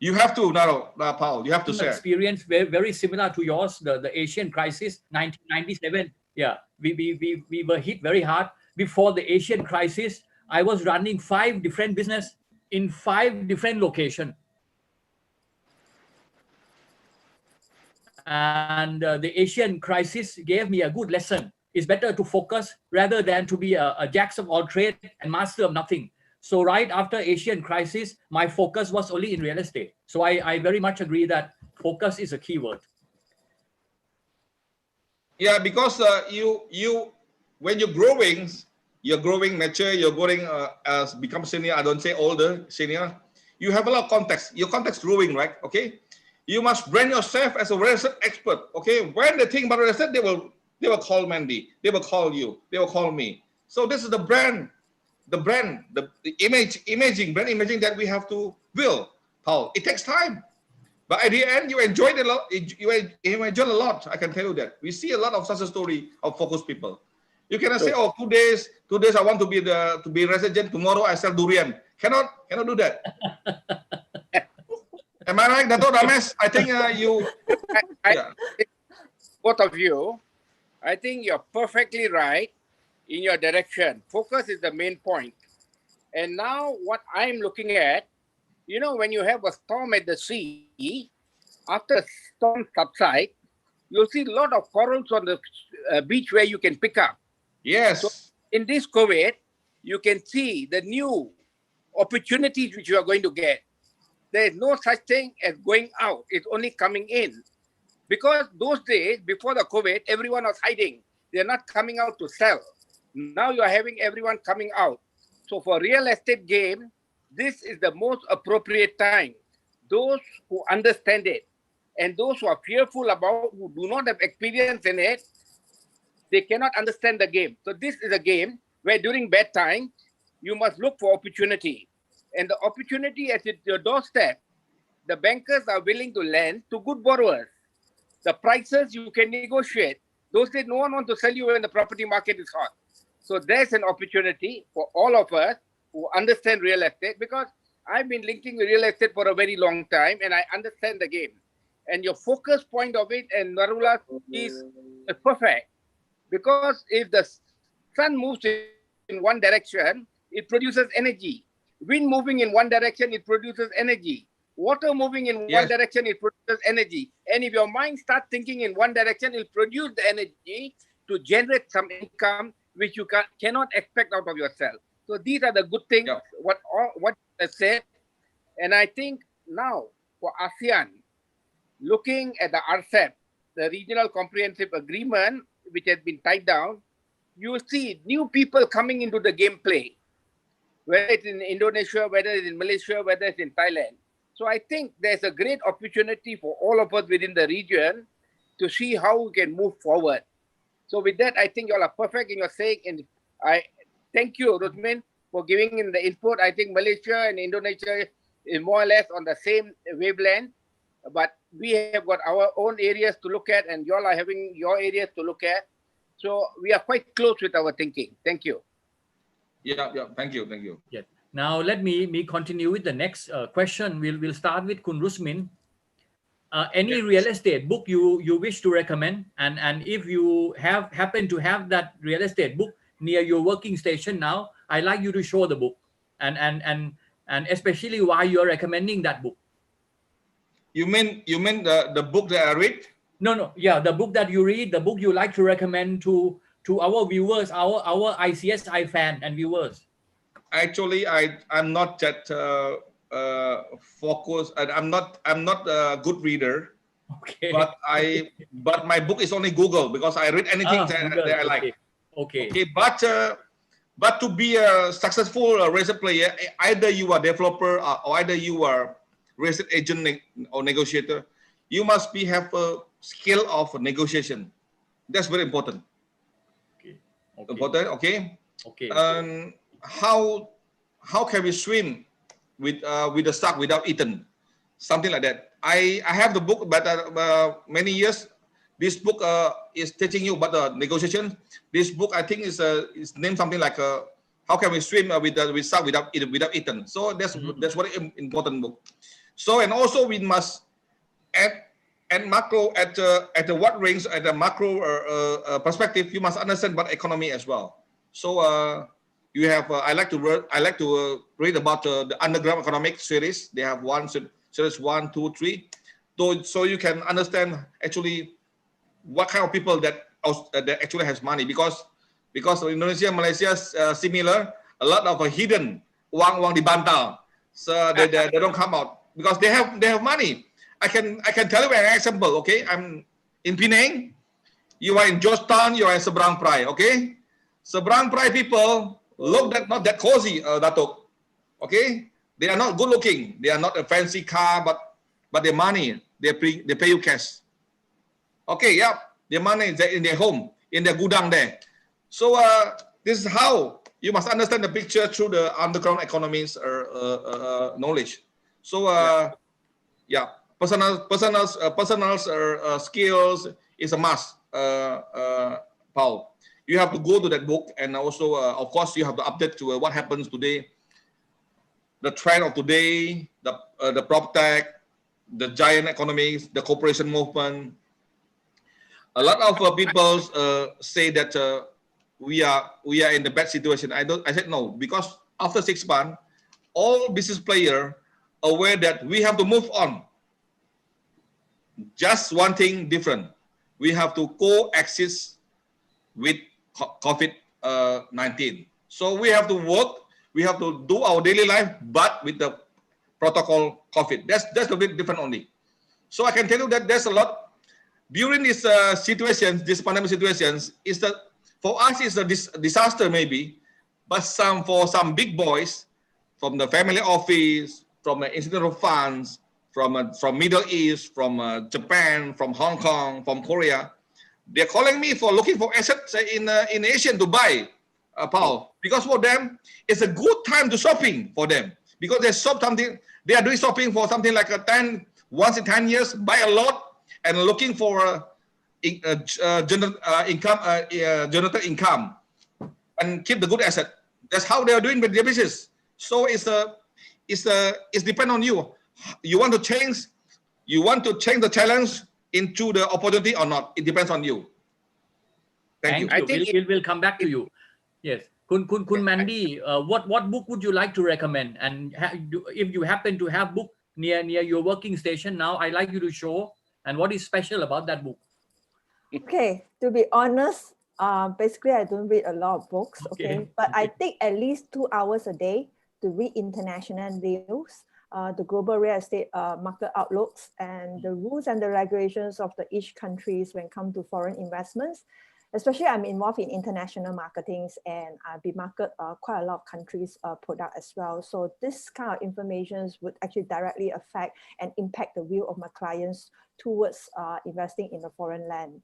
You have to, Paul. You have to share. Experience very similar to yours. The Asian crisis, 1997. Yeah, we were hit very hard. Before the Asian crisis, I was running 5 different business in 5 different locations. And the Asian crisis gave me a good lesson. It's better to focus rather than to be a jack of all trades and master of nothing. So right after Asian crisis, my focus was only in real estate. So I very much agree that focus is a key word. Yeah, because when you're growing mature, you're growing become senior. I don't say older, senior. you have a lot of context. Your context growing, right? Okay. You must brand yourself as a real estate expert. Okay. When they think about real estate, they will call Mandy. They will call you. They will call me. So this is the brand, the brand, the imaging, brand imaging that we have to build, Paul. It takes time. But at the end, you enjoyed it a lot. You enjoyed a lot. I can tell you that. We see a lot of success story of focused people. You cannot say, oh, 2 days I want to be resident. Tomorrow I sell durian. Cannot do that. Am I right, Dato, Ramesh? I think both of you, I think you're perfectly right in your direction. Focus is the main point. And now what I'm looking at, you know, when you have a storm at the sea, after the storm subsides, you'll see a lot of corals on the beach where you can pick up. Yes. So in this COVID, you can see the new opportunities which you are going to get. There is no such thing as going out. It's only coming in. Because those days, before the COVID, everyone was hiding. They're not coming out to sell. Now you are having everyone coming out. So for real estate game, this is the most appropriate time. Those who understand it and those who are fearful about, who do not have experience in it, they cannot understand the game. So this is a game where during bad time, you must look for opportunity. And the opportunity at your doorstep, the bankers are willing to lend to good borrowers. The prices you can negotiate. Those days, no one wants to sell you when the property market is hot. So there's an opportunity for all of us who understand real estate, because I've been linking with real estate for a very long time and I understand the game. And your focus point of it and Narula is perfect, because if the sun moves in one direction, it produces energy. Wind moving in one direction, it produces energy. Water moving in one direction, it produces energy. And if your mind starts thinking in one direction, it will produce the energy to generate some income which you cannot expect out of yourself. So these are the good things, what I said. And I think now for ASEAN, looking at the RCEP, the Regional Comprehensive Agreement, which has been tied down, you will see new people coming into the gameplay, whether it's in Indonesia, whether it's in Malaysia, whether it's in Thailand. So I think there's a great opportunity for all of us within the region to see how we can move forward. So with that, I think you all are perfect in your saying, and I thank you, Rosmin, for giving in the input. I think Malaysia and Indonesia is more or less on the same wavelength, but we have got our own areas to look at, and you all are having your areas to look at. So we are quite close with our thinking. Thank you. Yeah. Thank you. Yeah. Now let me continue with the next question. We'll start with Kun Rusmin. Any real estate book you wish to recommend, and if you happen to have that real estate book near your working station now, I'd like you to show the book, and especially why you're recommending that book. You mean the book that I read? No. Yeah, the book that you read, the book you like to recommend to our viewers, our ICSI fan and viewers. Actually, I'm not that focused, and I'm not a good reader. Okay. But my book is only Google, because I read anything that I like. Okay. But to be a successful real estate player, either you are developer or either you are real estate agent or negotiator, you must have a skill of negotiation. That's very important. Important. Okay. And how can we swim with the shark without eating? Something like that. I have the book, but many years. This book is teaching you about the negotiation. This book, I think, is named something like how can we swim with shark without eating. So that's very important book. So, and also we must at macro at what range at the macro perspective, you must understand about economy as well. So you have I like to read about the underground economics series. They have series 1, 2, 3. So you can understand actually what kind of people that actually has money, because Indonesia and Malaysia similar, a lot of hidden uang di bantal, so they don't come out because they have money. I can tell you an example. Okay, I'm in Penang. You are in Georgetown. You are in Seberang Perai. Okay, Seberang Perai people look not that cozy, Dato. Okay, They are not good looking. They are not a fancy car, but their money, they pay you cash. Okay, yeah, their money is in their home, in their gudang there. So this is how you must understand the picture through the underground economies knowledge. So yeah, personal skills is a must, Paul. You have to go to that book, and also, of course, you have to update to what happens today, the trend of today, the prop tech, the giant economies, the cooperation movement. A lot of people say that we are in the bad situation. I said no, because after 6 months, all business players aware that we have to move on. Just one thing different. We have to coexist with COVID-19. So we have to work, we have to do our daily life, but with the protocol COVID. That's a bit different only. So I can tell you that there's a lot during this situations, this pandemic situations, is that for us it's a disaster maybe, but for some big boys from the family office, from the institutional funds, from Middle East, from Japan, from Hong Kong, from Korea, they're calling me for looking for assets in Asia to buy, Paul, because for them it's a good time to shopping for them, because they are doing shopping for something like once in 10 years, buy a lot and looking for generated income and keep the good asset. That's how they are doing with their business. So it's depend on you. You want to change the challenge into the opportunity or not? It depends on you. Thank you. I think we'll come back to you. Yes, Kun Mandy, what book would you like to recommend? And if you happen to have book near your working station now, I'd like you to show. And what is special about that book? Okay, to be honest, basically I don't read a lot of books. Okay, but I take at least 2 hours a day to read international news, the global real estate market outlooks, and the rules and the regulations of each countries when it comes to foreign investments. Especially I'm involved in international marketings, and we market quite a lot of countries' product as well. So this kind of information would actually directly affect and impact the view of my clients towards investing in the foreign land.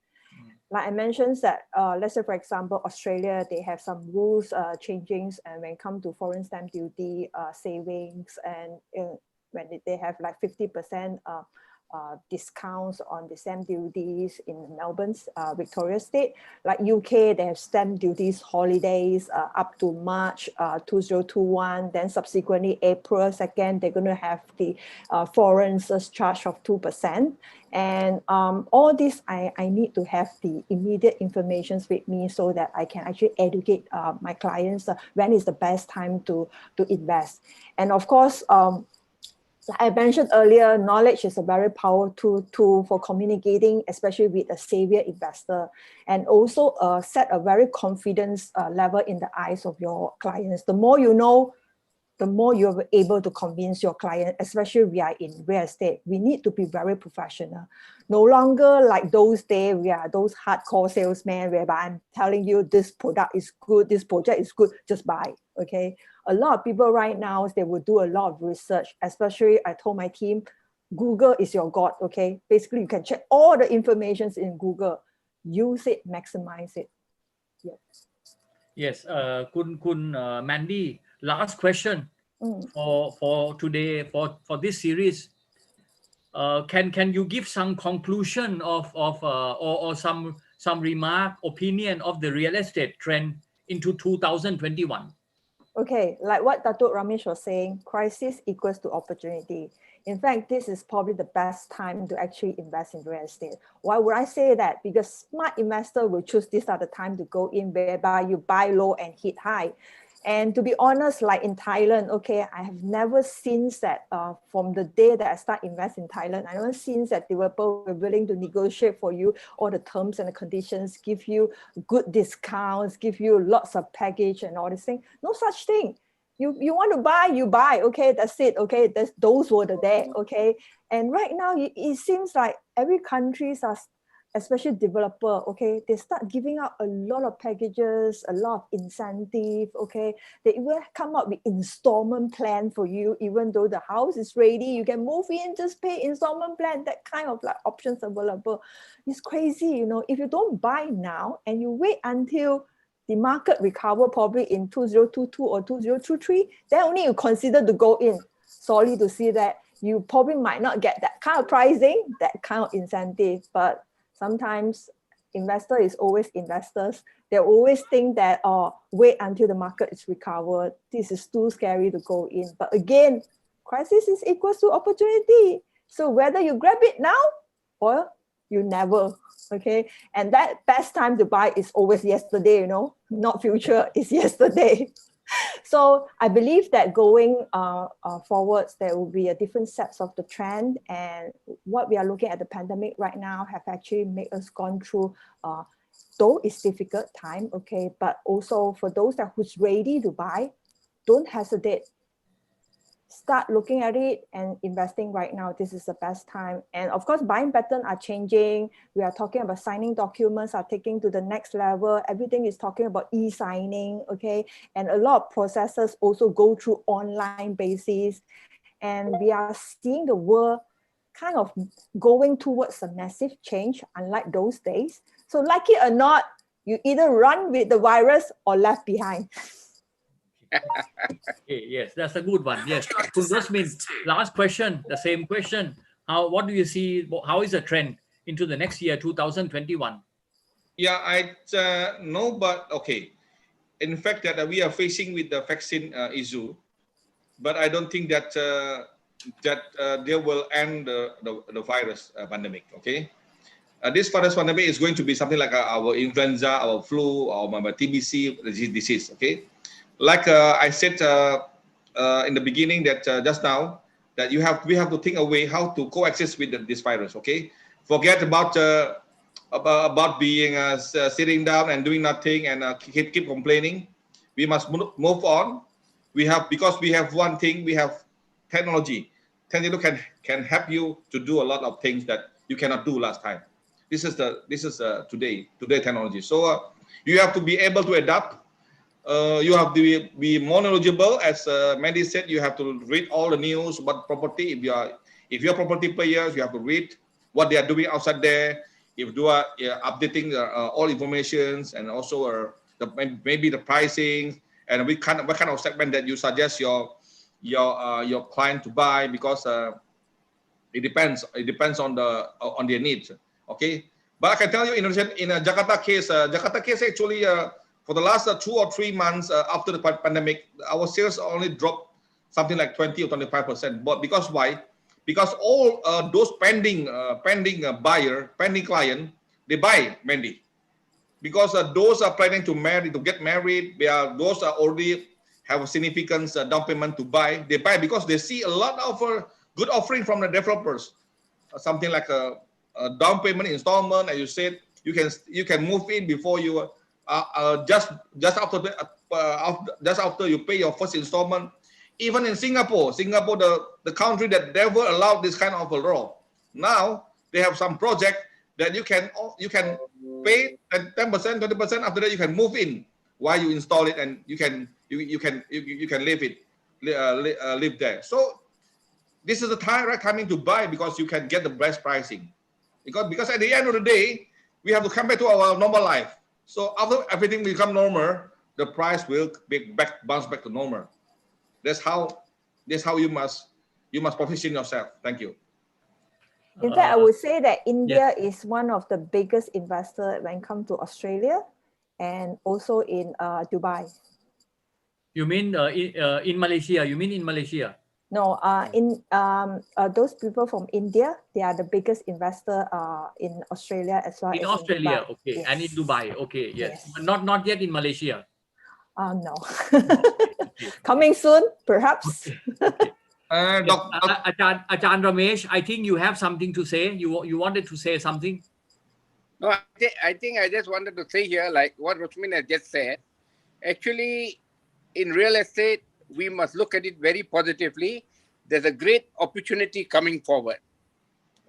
Like I mentioned that, let's say for example, Australia, they have some rules changings, and when it comes to foreign stamp duty savings, and when they have like 50% discounts on the stamp duties in Melbourne's Victoria State. Like UK, they have stamp duties holidays up to March 2021. Then subsequently April 2nd, they're going to have the foreign surcharge of 2%. And all this, I need to have the immediate information with me so that I can actually educate my clients when is the best time to invest. And of course, like I mentioned earlier, knowledge is a very powerful tool for communicating, especially with a savvy investor, and also set a very confidence level in the eyes of your clients. The more you know, the more you're able to convince your client, especially we are in real estate. We need to be very professional. No longer like those days, we are those hardcore salesmen whereby I'm telling you this product is good, this project is good, just buy, okay? A lot of people right now, they will do a lot of research, especially I told my team, Google is your God, okay? Basically, you can check all the information in Google, use it, maximize it. Yes. Yes, Kun Mandy, last question for today, for this series. Can you give some conclusion or some remark, opinion of the real estate trend into 2021? Okay, like what Dato Ramesh was saying, crisis equals to opportunity. In fact, this is probably the best time to actually invest in real estate. Why would I say that? Because smart investor will choose this at the time to go in, whereby you buy low and hit high. And to be honest, like in Thailand, okay, I have never seen that from the day that I start investing in Thailand, I never seen that developers were willing to negotiate for you all the terms and the conditions, give you good discounts, give you lots of package and all this thing. No such thing. You want to buy, you buy, okay, that's it, okay, those were the day, okay. And right now, it seems like every countries are especially developer, okay, they start giving out a lot of packages, a lot of incentive, okay. They even come up with installment plan for you, even though the house is ready, you can move in, just pay installment plan, that kind of like options available. It's crazy, you know, if you don't buy now and you wait until the market recover probably in 2022 or 2023, then only you consider to go in. Sorry to see that you probably might not get that kind of pricing, that kind of incentive, but sometimes investor is always investors. They always think that, oh, wait until the market is recovered. This is too scary to go in. But again, crisis is equals to opportunity. So whether you grab it now or you never, okay? And that best time to buy is always yesterday, you know, not future, it's yesterday. So I believe that going forwards, there will be a different sets of the trend, and what we are looking at the pandemic right now have actually made us gone through, though it's difficult time, okay, but also for those that who's ready to buy, don't hesitate. Start looking at it and investing right now. This is the best time. And of course, buying patterns are changing. We are talking about signing documents are taking to the next level. Everything is talking about e-signing, okay? And a lot of processes also go through online basis. And we are seeing the world kind of going towards a massive change, unlike those days. So like it or not, you either run with the virus or left behind. Okay, yes, that's a good one. Yes. Rosmin, last question, the same question. What do you see? How is the trend into the next year, 2021? Yeah, I know, but okay. In fact, that we are facing with the vaccine issue, but I don't think that they will end the virus pandemic. Okay, this virus pandemic is going to be something like our influenza, our flu, or TBC disease. Okay. Like I said in the beginning, that just now, that we have to think a way how to coexist with this virus. Okay, forget about being sitting down and doing nothing and keep complaining. We must move on. Because we have one thing, we have technology. Technology can help you to do a lot of things that you cannot do last time. This is today technology. So you have to be able to adapt. You have to be more knowledgeable. As Mandy said, you have to read all the news about property. If you're property players, you have to read what they are doing outside there. If you are updating all informations, and also maybe the pricing and what kind of segment that you suggest your client to buy, because it depends on their needs. Okay, but I can tell you in a Jakarta case actually. For the last 2 or 3 months after the pandemic, our sales only dropped something like 20 or 25%. But because why? Because all those pending client, they buy, Mandy. Because those are planning to get married, those are already have a significant down payment to buy. They buy because they see a lot of good offering from the developers. Something like a down payment installment, as you said, you can move in before you. Just after you pay your first installment. Even in Singapore, the country that never allowed this kind of a law, now they have some project that you can pay 10%, 20%. After that, you can move in while you install it, and you can live there. So this is the right timing to buy, because you can get the best pricing. Because at the end of the day, we have to come back to our normal life. So after everything become normal, the price will bounce back to normal. That's how you must position yourself. Thank you. In fact, I would say that India is one of the biggest investors when it comes to Australia, and also in Dubai. You mean in Malaysia? You mean in Malaysia? No, those people from India, they are the biggest investor in Australia as well. In as Australia, in Dubai. okay, Yes. and in Dubai, okay, yes. But not yet in Malaysia. No. Coming soon, perhaps. Okay. Ajahn Ramesh, I think you have something to say. You wanted to say something? No, I think I just wanted to say here, like what Rosmin has just said. Actually, in real estate, we must look at it very positively. There's a great opportunity coming forward.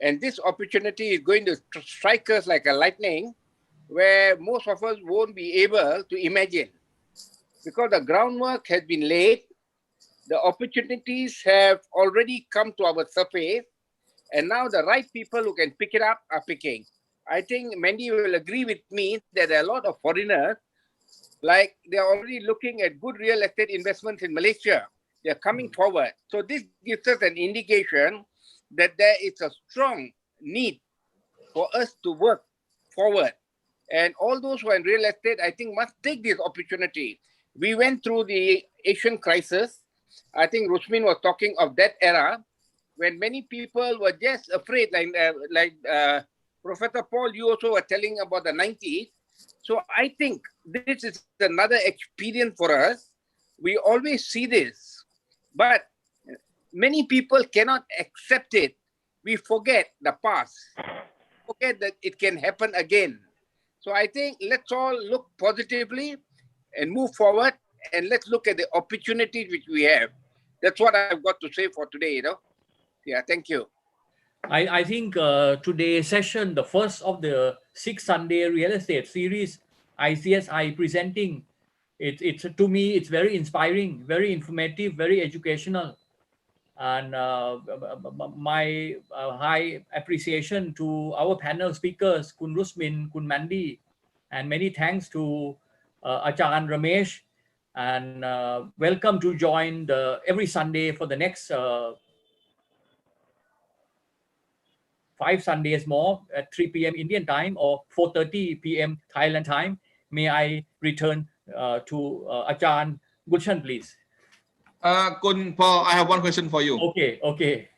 And this opportunity is going to strike us like a lightning, where most of us won't be able to imagine. Because the groundwork has been laid, the opportunities have already come to our surface, and now the right people who can pick it up are picking. I think Mandy will agree with me that there are a lot of foreigners, like they're already looking at good real estate investments in Malaysia. They're coming forward. So this gives us an indication that there is a strong need for us to work forward. And all those who are in real estate, I think, must take this opportunity. We went through the Asian crisis. I think Rusmin was talking of that era when many people were just afraid, like Professor Paul, you also were telling about the 90s. So I think this is another experience for us. We always see this, but many people cannot accept it. We forget the past, forget that it can happen again. So I think let's all look positively and move forward, and let's look at the opportunities which we have. That's what I've got to say for today, you know. Yeah, thank you. I think today's session, the first of the 6 Sunday real estate series, ICSI presenting, it's to me, it's very inspiring, very informative, very educational. And my high appreciation to our panel speakers, Kun Rusmin, Kun Mandy, and many thanks to Achan Ramesh, and welcome to join every Sunday for the next 5 Sundays more at 3 p.m. Indian time or 4:30 p.m. Thailand time. May I return to Achan Gulshan, please? Kun Paul, I have one question for you. Okay.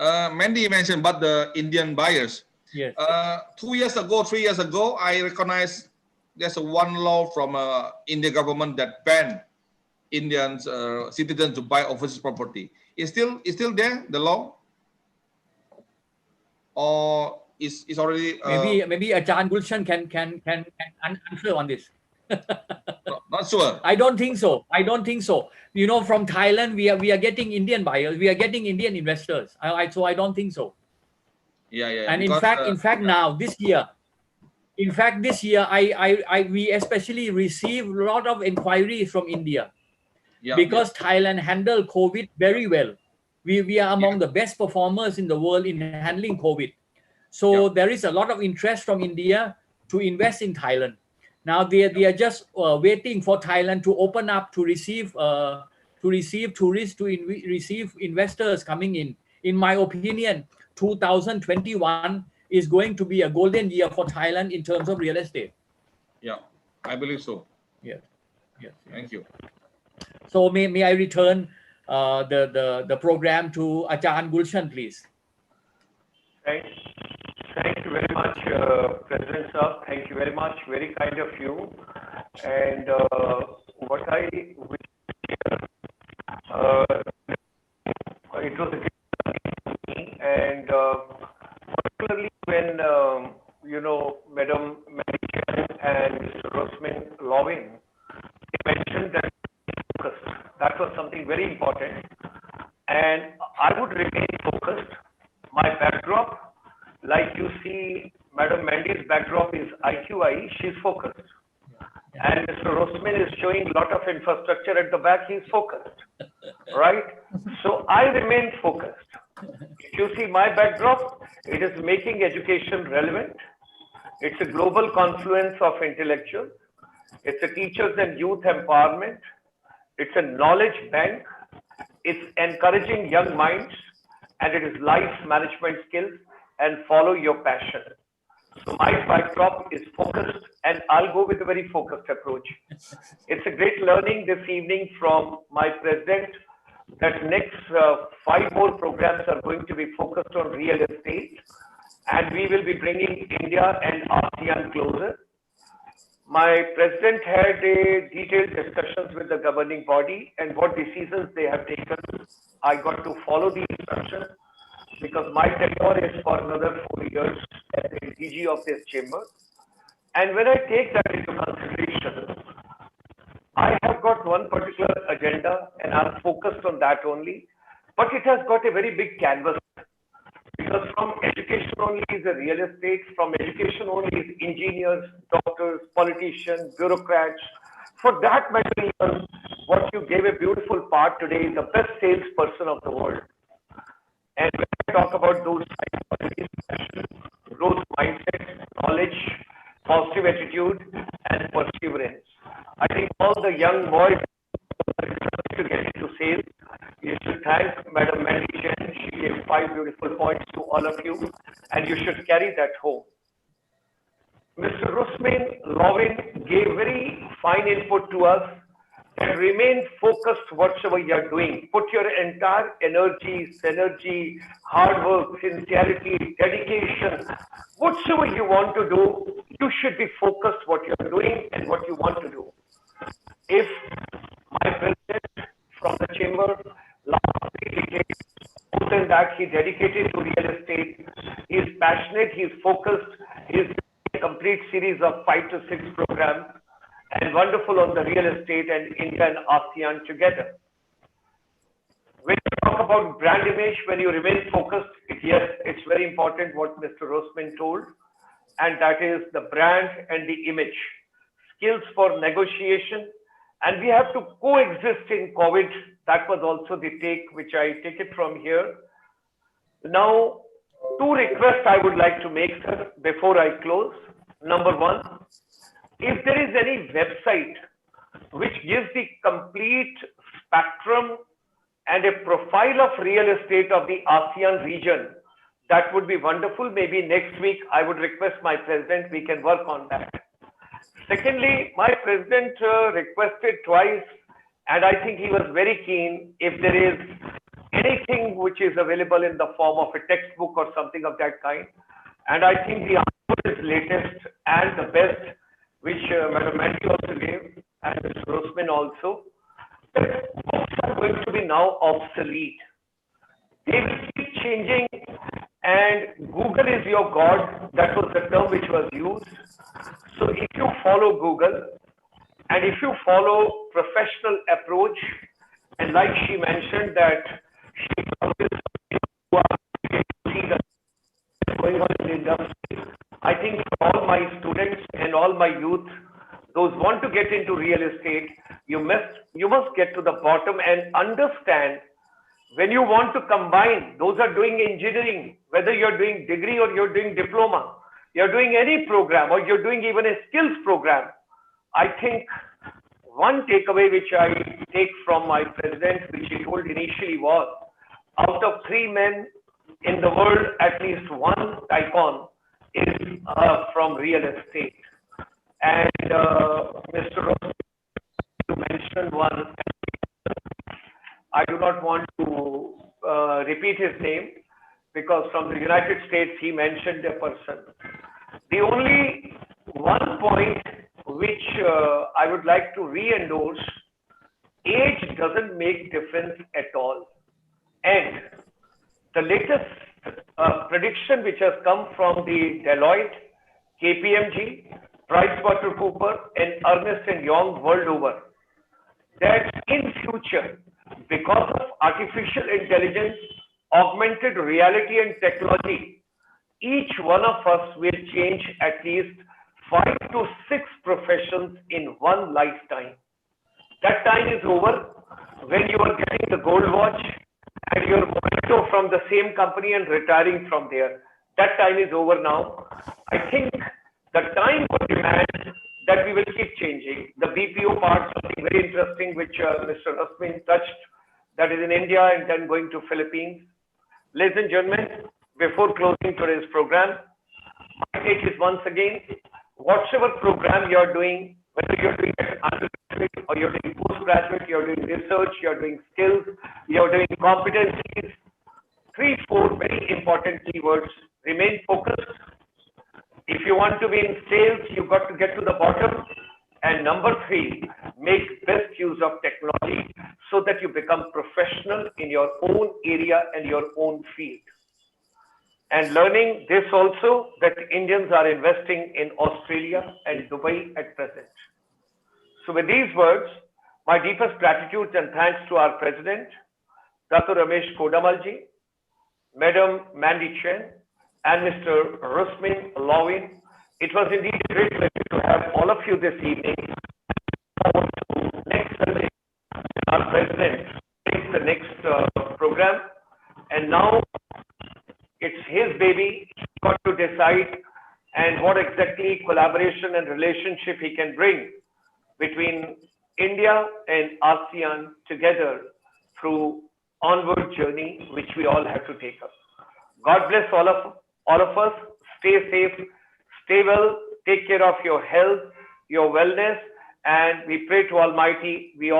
Mandy mentioned about the Indian buyers. Yes. 3 years ago, I recognized there's one law from Indian government that banned Indian citizens to buy overseas property. Is still there, the law? Or is already maybe Achan Gulshan can answer on this. Not sure. I don't think so. You know, from Thailand, we are getting Indian buyers, we are getting Indian investors. So I don't think so. Yeah. And because, in fact, now this year, we especially received a lot of inquiries from India, because Thailand handled COVID very well. We are among the best performers in the world in handling COVID. So there is a lot of interest from India to invest in Thailand. Now they are just waiting for Thailand to open up to receive tourists, receive investors coming in. In my opinion, 2021 is going to be a golden year for Thailand in terms of real estate. Yeah, I believe so. Yes. Thank you. So may I return the program to Achan Gulshan, please. Thank you very much, President Sir. Thank you very much. Very kind of you. And what I wish it was a great to me, and particularly when Madam Malaysian and Mr. Rosman Lovin, they mentioned that that was something very important, and I would remain focused. My backdrop, like you see, Madam Mandy's backdrop is IQI, she's focused. And Mr. Rosman is showing a lot of infrastructure at the back, he's focused, right? So I remain focused. If you see my backdrop, it is making education relevant. It's a global confluence of intellectuals. It's a teachers and youth empowerment. It's a knowledge bank. It's encouraging young minds, and it is life management skills and follow your passion. So my backdrop is focused, and I'll go with a very focused approach. It's a great learning this evening from my president that next 5 more programs are going to be focused on real estate, and we will be bringing India and ASEAN closer. My president had a detailed discussions with the governing body and what decisions they have taken. I got to follow the instructions because my tenure is for another 4 years as the DG of this chamber. And when I take that into consideration, I have got one particular agenda and I'm focused on that only, but it has got a very big canvas because from education only is a real estate, from education only is engineers, doctors, politicians, bureaucrats. For that matter, what you gave a beautiful part today is the best salesperson of the world. And when I talk about those qualities, growth mindset, knowledge, positive attitude, and perseverance. I think all the young boys to get into sales, you should thank Madam Mandy Chen. She gave 5 beautiful points to all of you, and you should carry that home. Mr. Rusmin Lovin gave very fine input to us, and remain focused whatsoever you are doing. Put your entire energy, synergy, hard work, sincerity, dedication, whatsoever you want to do, you should be focused what you are doing and what you want to do. If my president from the chamber last 3 decades, more than that, he dedicated to real estate, he is passionate, he is focused, he is a complete series of 5 to 6 programs, and wonderful on the real estate and India and ASEAN together. When you talk about brand image, when you remain focused, yes, it's very important what Mr. Rosman told, and that is the brand and the image. Skills for negotiation, and we have to coexist in COVID. That was also the take, which I take it from here. Now, 2 requests I would like to make, sir, before I close. Number 1, if there is any website which gives the complete spectrum and a profile of real estate of the ASEAN region, that would be wonderful. Maybe next week, I would request my president, we can work on that. Secondly, my president requested twice, and I think he was very keen, if there is anything which is available in the form of a textbook or something of that kind. And I think the answer is latest and the best, which Madam Mandy also gave, and Mr. Rosman also, that books are going to be now obsolete. They will keep changing, and Google is your God. That was the term which was used. So if you follow Google, and if you follow professional approach, and like she mentioned that she always see the going on in the industry, I think for all my students and all my youth, those want to get into real estate, you must get to the bottom and understand when you want to combine, those are doing engineering, whether you're doing degree or you're doing diploma, you're doing any program or you're doing even a skills program. I think one takeaway which I take from my president, which he told initially was, out of 3 men in the world, at least 1 icon is from real estate. And Mr. Ross, you mentioned one. I do not want to repeat his name because from the United States he mentioned a person. The only one point which I would like to re-endorse, age doesn't make difference at all. And the latest prediction which has come from the Deloitte, KPMG, PricewaterhouseCoopers, and Ernst & Young world over, that in future, because of artificial intelligence, augmented reality and technology, each one of us will change at least 5 to 6 professions in one lifetime. That time is over when you are getting the gold watch and your motto from the same company and retiring from there. That time is over now. I think the time will demand that we will keep changing. The BPO part, something very interesting which Mr. Rasmin touched, that is in India and then going to Philippines. Ladies and gentlemen, before closing today's program, my take is once again, whatever program you are doing, whether you're doing undergraduate or you're doing postgraduate, you're doing research, you're doing skills, you're doing competencies, 3, 4 very important keywords. Remain focused. If you want to be in sales, you've got to get to the bottom. And number 3, make best use of technology so that you become professional in your own area and your own field. And learning this also, that Indians are investing in Australia and Dubai at present. So with these words, my deepest gratitude and thanks to our President, Dato Ramesh Kodammal ji, Madam Mandy Chen, and Mr. Rusmin Lawin. It was indeed a great pleasure to have all of you this evening. Next Sunday, our president takes the next program, and now it's his baby. He's got to decide and what exactly collaboration and relationship he can bring between India and ASEAN together through onward journey, which we all have to take up. God bless all of us. Stay safe, stay well, take care of your health, your wellness, and we pray to Almighty we all